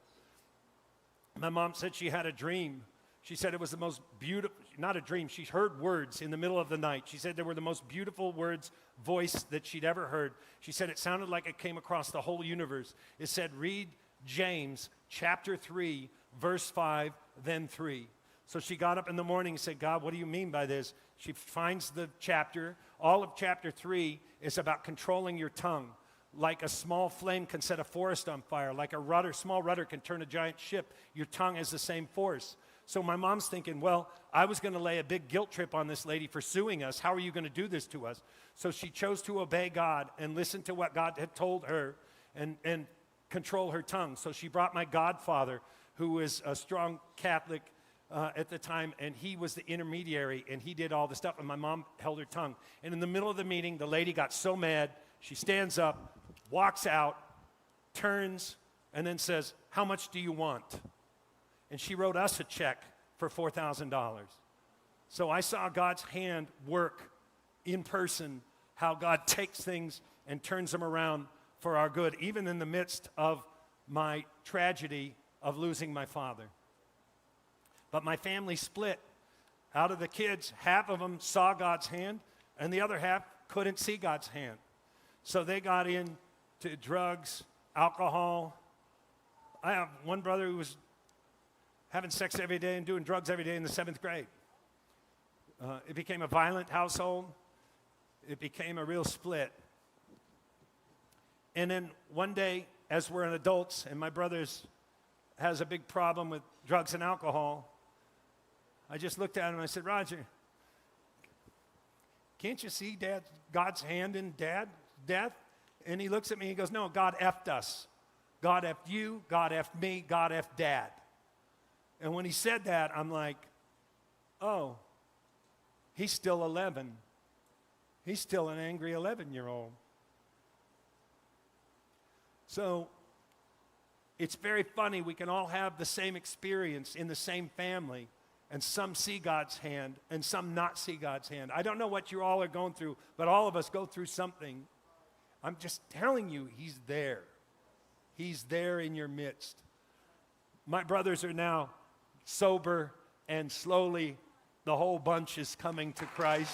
My mom said she had a dream. She said it was the most beautiful, not a dream, she heard words in the middle of the night. She said they were the most beautiful words, voice that she'd ever heard. She said it sounded like it came across the whole universe. It said, read James chapter 3, verse 5, then 3. So she got up in the morning and said, God, what do you mean by this? She finds the chapter. All of chapter 3 is about controlling your tongue. Like a small flame can set a forest on fire, like a rudder, small rudder can turn a giant ship, your tongue has the same force. So my mom's thinking, well, I was going to lay a big guilt trip on this lady for suing us. How are you going to do this to us? So she chose to obey God and listen to what God had told her and control her tongue. So she brought my godfather, who was a strong Catholic at the time, and he was the intermediary, and he did all the stuff, and my mom held her tongue. And in the middle of the meeting, the lady got so mad, she stands up, walks out, turns, and then says, how much do you want? And she wrote us a check for $4,000. So I saw God's hand work in person, how God takes things and turns them around for our good, even in the midst of my tragedy of losing my father. But my family split. Out of the kids, half of them saw God's hand, and the other half couldn't see God's hand. So they got into drugs, alcohol. I have one brother who was having sex every day and doing drugs every day in the 7th grade. It became a violent household. It became a real split. And then one day, as we're adults, and my brother has a big problem with drugs and alcohol, I just looked at him and I said, Roger, can't you see God's hand in Dad's death? And he looks at me and he goes, no, God effed us. God effed you, God effed me, God effed Dad. And when he said that, I'm like, oh, he's still 11. He's still an angry 11-year-old. So it's very funny. We can all have the same experience in the same family, and some see God's hand and some not see God's hand. I don't know what you all are going through, but all of us go through something. I'm just telling you, he's there. He's there in your midst. My brothers are now sober, and slowly the whole bunch is coming to Christ.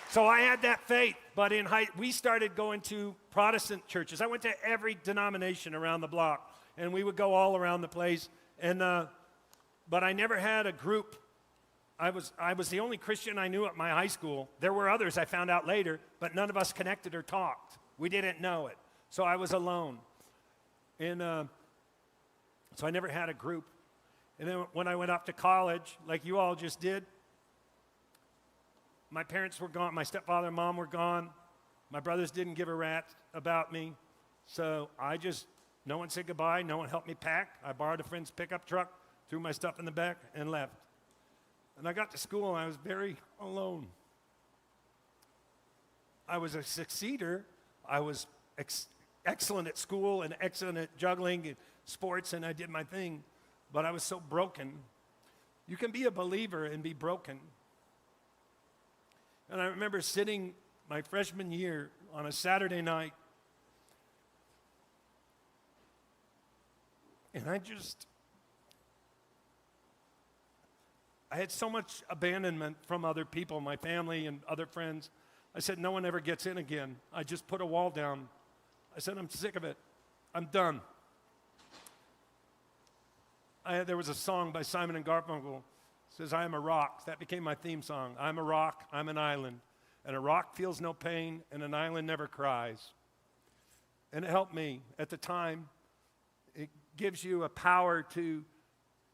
So I had that faith, but we started going to Protestant churches. I went to every denomination around the block, and we would go all around the place. And but I never had a group. I was the only Christian I knew at my high school. There were others I found out later, but none of us connected or talked. We didn't know it. So I was alone. And so I never had a group. And then when I went off to college, like you all just did, my parents were gone. My stepfather and mom were gone. My brothers didn't give a rat about me. So no one said goodbye. No one helped me pack. I borrowed a friend's pickup truck, threw my stuff in the back, and left. And I got to school, and I was very alone. I was a succeeder. I was excellent at school and excellent at juggling and sports, and I did my thing. But I was so broken. You can be a believer and be broken. And I remember sitting my freshman year on a Saturday night, and I had so much abandonment from other people, my family and other friends. I said, no one ever gets in again. I just put a wall down. I said, I'm sick of it. I'm done. There was a song by Simon and Garfunkel. It says, I am a rock. That became my theme song. I'm a rock, I'm an island. And a rock feels no pain, and an island never cries. And it helped me at the time. It gives you a power to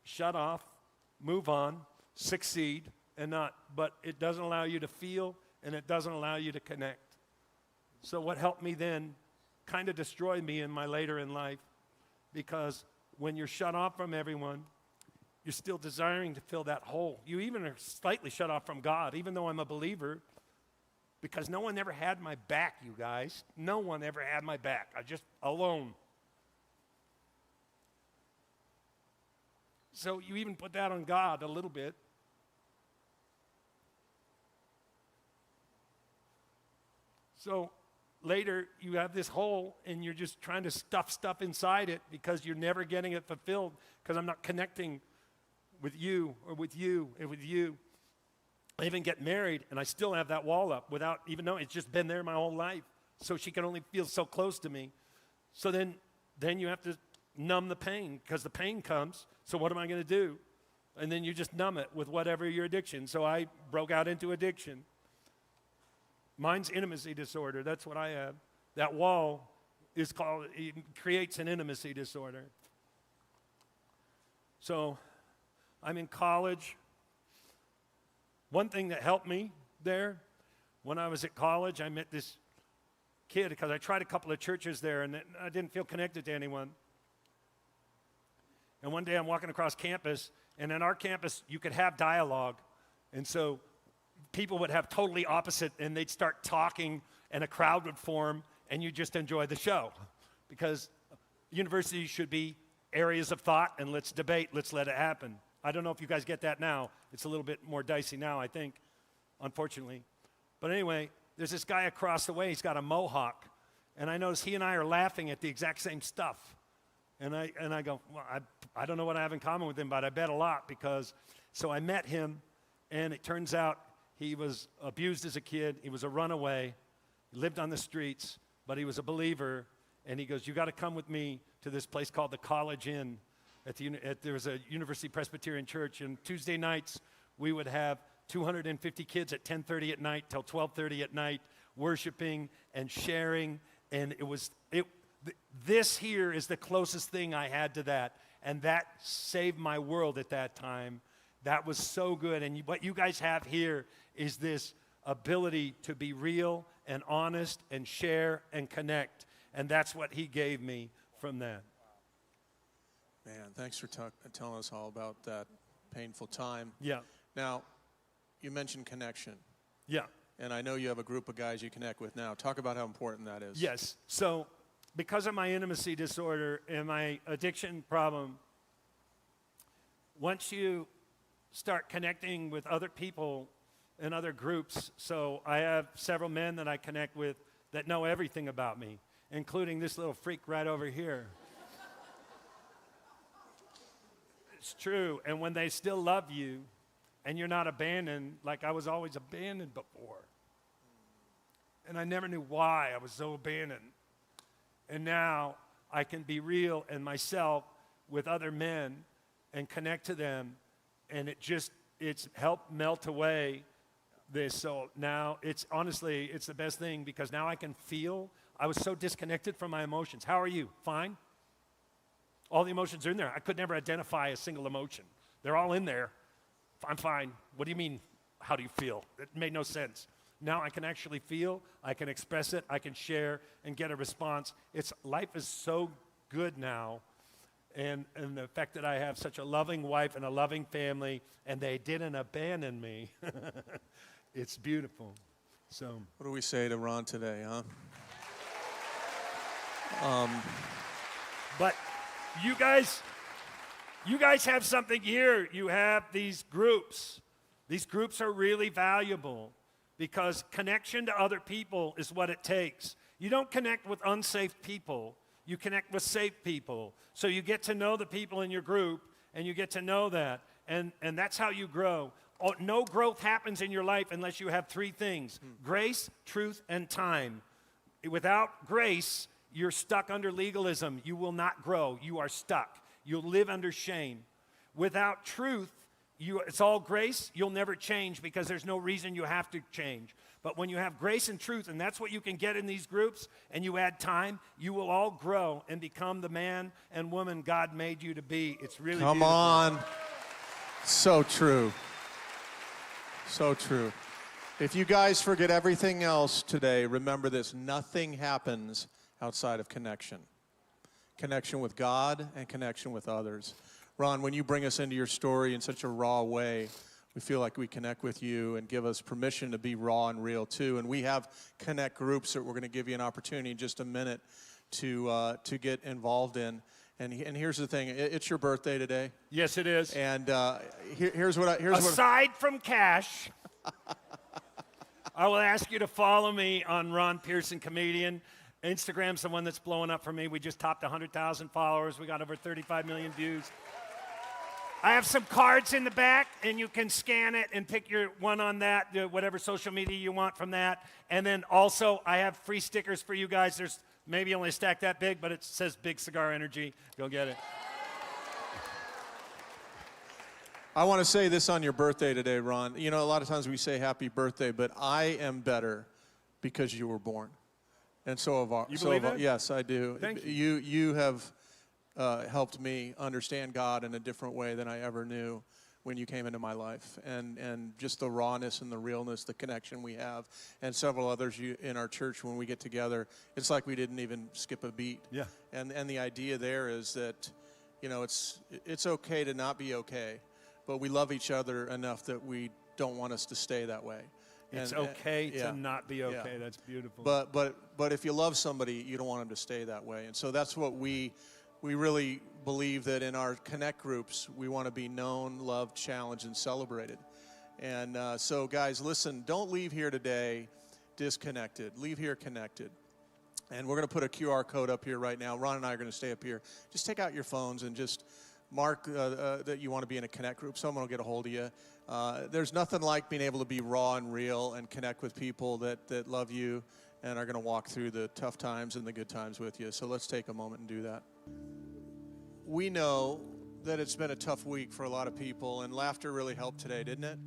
shut off, move on, succeed, but it doesn't allow you to feel, and it doesn't allow you to connect. So what helped me then kind of destroyed me in my later in life, because when you're shut off from everyone, you're still desiring to fill that hole. You even are slightly shut off from God, even though I'm a believer, because no one ever had my back, you guys. No one ever had my back. I just alone. So you even put that on God a little bit. So later you have this hole and you're just trying to stuff stuff inside it because you're never getting it fulfilled, because I'm not connecting with you or with you and with you. I even get married and I still have that wall up without even knowing. It's just been there my whole life. So she can only feel so close to me. So then you have to numb the pain, because the pain comes. So what am I going to do? And then you just numb it with whatever your addiction. So I broke out into addiction. Mine's intimacy disorder. That's what I have. That wall is called, it creates an intimacy disorder. So I'm in college. One thing that helped me there, when I was at college, I met this kid, because I tried a couple of churches there and I didn't feel connected to anyone. And one day I'm walking across campus, and in our campus you could have dialogue. And so people would have totally opposite, and they'd start talking and a crowd would form, and you just enjoy the show. Because universities should be areas of thought, and let's debate, let's let it happen. I don't know if you guys get that now. It's a little bit more dicey now, I think, unfortunately. But anyway, there's this guy across the way. He's got a mohawk. And I notice he and I are laughing at the exact same stuff. And I go, well, I don't know what I have in common with him, but I bet a lot, because, so I met him, and it turns out he was abused as a kid. He was a runaway. He lived on the streets, but he was a believer. And he goes, you got to come with me to this place called the College Inn. There was a University Presbyterian Church, and Tuesday nights we would have 250 kids at 10:30 at night till 12:30 at night, worshiping and sharing. And this here is the closest thing I had to that, and that saved my world at that time. That was so good. And what you guys have here is this ability to be real and honest and share and connect, and that's what he gave me from that. Man, thanks for telling us all about that painful time. Yeah. Now, you mentioned connection. Yeah. And I know you have a group of guys you connect with now. Talk about how important that is. Yes. So because of my intimacy disorder and my addiction problem, once you start connecting with other people and other groups, so I have several men that I connect with that know everything about me, including this little freak right over here. It's true. And when they still love you and you're not abandoned, like I was always abandoned before. And I never knew why I was so abandoned. And now I can be real and myself with other men and connect to them. And it's helped melt away this. So now it's the best thing, because now I can feel. I was so disconnected from my emotions. How are you? Fine? All the emotions are in there. I could never identify a single emotion. They're all in there. I'm fine. What do you mean, how do you feel? It made no sense. Now I can actually feel, I can express it, I can share and get a response. Life is so good now. And the fact that I have such a loving wife and a loving family, and they didn't abandon me, it's beautiful. So, what do we say to Ron today, huh? But you guys have something here. You have these groups. These groups are really valuable, because connection to other people is what it takes. You don't connect with unsafe people. You connect with safe people. So you get to know the people in your group, and you get to know that. And that's how you grow. No growth happens in your life unless you have three things: grace, truth, and time. Without grace, you're stuck under legalism. You will not grow. You are stuck. You'll live under shame. Without truth, it's all grace. You'll never change, because there's no reason you have to change. But when you have grace and truth, and that's what you can get in these groups, and you add time, you will all grow and become the man and woman God made you to be. It's really Come beautiful. on. So true. So true. If you guys forget everything else today, remember this: nothing happens outside of connection. Connection with God and connection with others. Ron, when you bring us into your story in such a raw way, we feel like we connect with you and give us permission to be raw and real too. And we have connect groups that we're going to give you an opportunity in just a minute to get involved in. And here's the thing: it's your birthday today. Yes, it is. And here's what. Aside from cash, I will ask you to follow me on Ron Pearson Comedian. Instagram's the one that's blowing up for me. We just topped 100,000 followers. We got over 35 million views. I have some cards in the back, and you can scan it and pick your one on that, whatever social media you want from that. And then also, I have free stickers for you guys. There's maybe only a stack that big, but it says Big Cigar Energy. Go get it. I want to say this on your birthday today, Ron. You know, a lot of times we say happy birthday, but I am better because you were born. And so have our. You believe that? Yes, I do. Thank you. You have helped me understand God in a different way than I ever knew when you came into my life. And just the rawness and the realness, the connection we have, and several others in our church when we get together, it's like we didn't even skip a beat. Yeah. And the idea there is that, you know, it's okay to not be okay, but we love each other enough that we don't want us to stay that way. It's okay yeah. to not be okay. Yeah. That's beautiful. But if you love somebody, you don't want them to stay that way. And so that's what we really believe, that in our connect groups, we want to be known, loved, challenged, and celebrated. And so guys, listen, don't leave here today disconnected. Leave here connected. And we're going to put a QR code up here right now. Ron and I are going to stay up here. Just take out your phones and just mark that you want to be in a connect group. Someone will get a hold of you. There's nothing like being able to be raw and real and connect with people that love you and are going to walk through the tough times and the good times with you. So let's take a moment and do that. We know that it's been a tough week for a lot of people, and laughter really helped today, didn't it?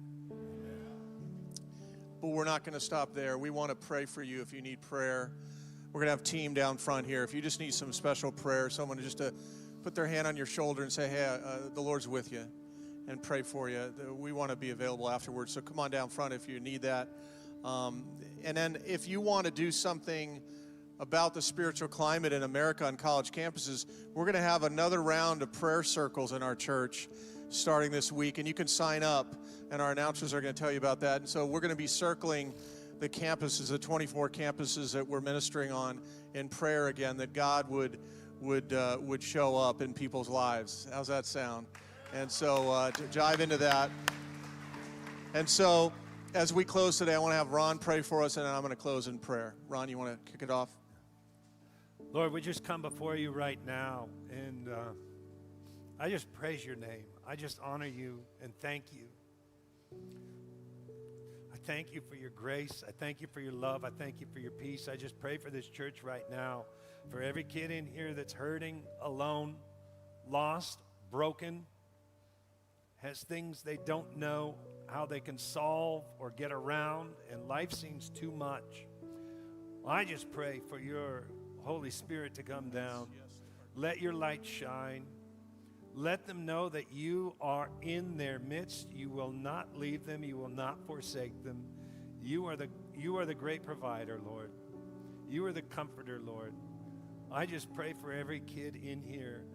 But we're not going to stop there. We want to pray for you if you need prayer. We're going to have a team down front here. If you just need some special prayer, someone just to put their hand on your shoulder and say, hey, the Lord's with you, and pray for you. We want to be available afterwards. So come on down front if you need that. And then if you want to do something about the spiritual climate in America on college campuses, we're going to have another round of prayer circles in our church starting this week. And you can sign up, and our announcers are going to tell you about that. And so we're going to be circling the campuses, the 24 campuses that we're ministering on, in prayer again, that God would show up in people's lives. How's that sound? And so to dive into that. And so as we close today, I want to have Ron pray for us, and then I'm going to close in prayer. Ron, you want to kick it off? Lord, we just come before you right now, and I just praise your name. I just honor you and thank you. I thank you for your grace. I thank you for your love. I thank you for your peace. I just pray for this church right now, for every kid in here that's hurting, alone, lost, broken, has things they don't know how they can solve or get around, and life seems too much. I just pray for your Holy Spirit to come down. Let your light shine. Let them know that you are in their midst. You will not leave them. You will not forsake them. You are the great provider, Lord. You are the comforter, Lord. I just pray for every kid in here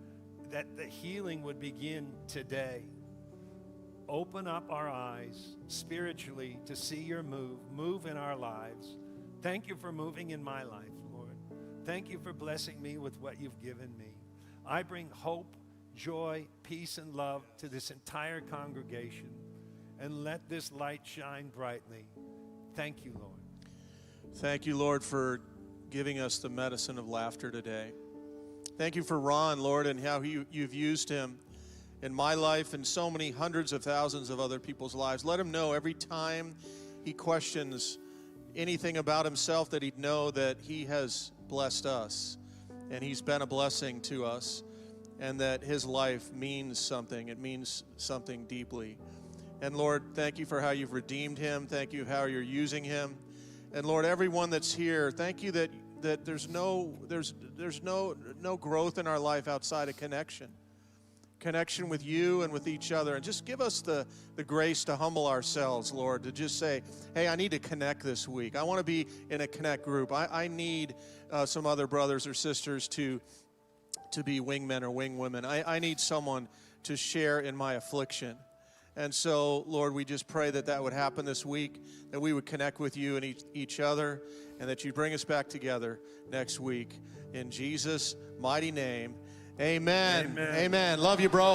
that the healing would begin today. Open up our eyes spiritually to see your move in our lives. Thank you for moving in my life, Lord. Thank you for blessing me with what you've given me. I bring hope, joy, peace, and love to this entire congregation, and let this light shine brightly. Thank you, Lord. Thank you, Lord, for giving us the medicine of laughter today. Thank you for Ron, Lord, and how you've used him in my life and so many hundreds of thousands of other people's lives. Let him know every time he questions anything about himself that he'd know that he has blessed us and he's been a blessing to us, and that his life means something. It means something deeply. And Lord, thank you for how you've redeemed him. Thank you how you're using him. And Lord, everyone that's here, thank you that there's no growth in our life outside of connection. connection with you and with each other. And just give us the grace to humble ourselves, Lord, to just say, hey, I need to connect this week. I want to be in a connect group. I need some other brothers or sisters to be wingmen or wingwomen. I need someone to share in my affliction. And so, Lord, we just pray that that would happen this week, that we would connect with you and each other, and that you'd bring us back together next week. In Jesus' mighty name, amen. Amen. Amen. Love you, bro.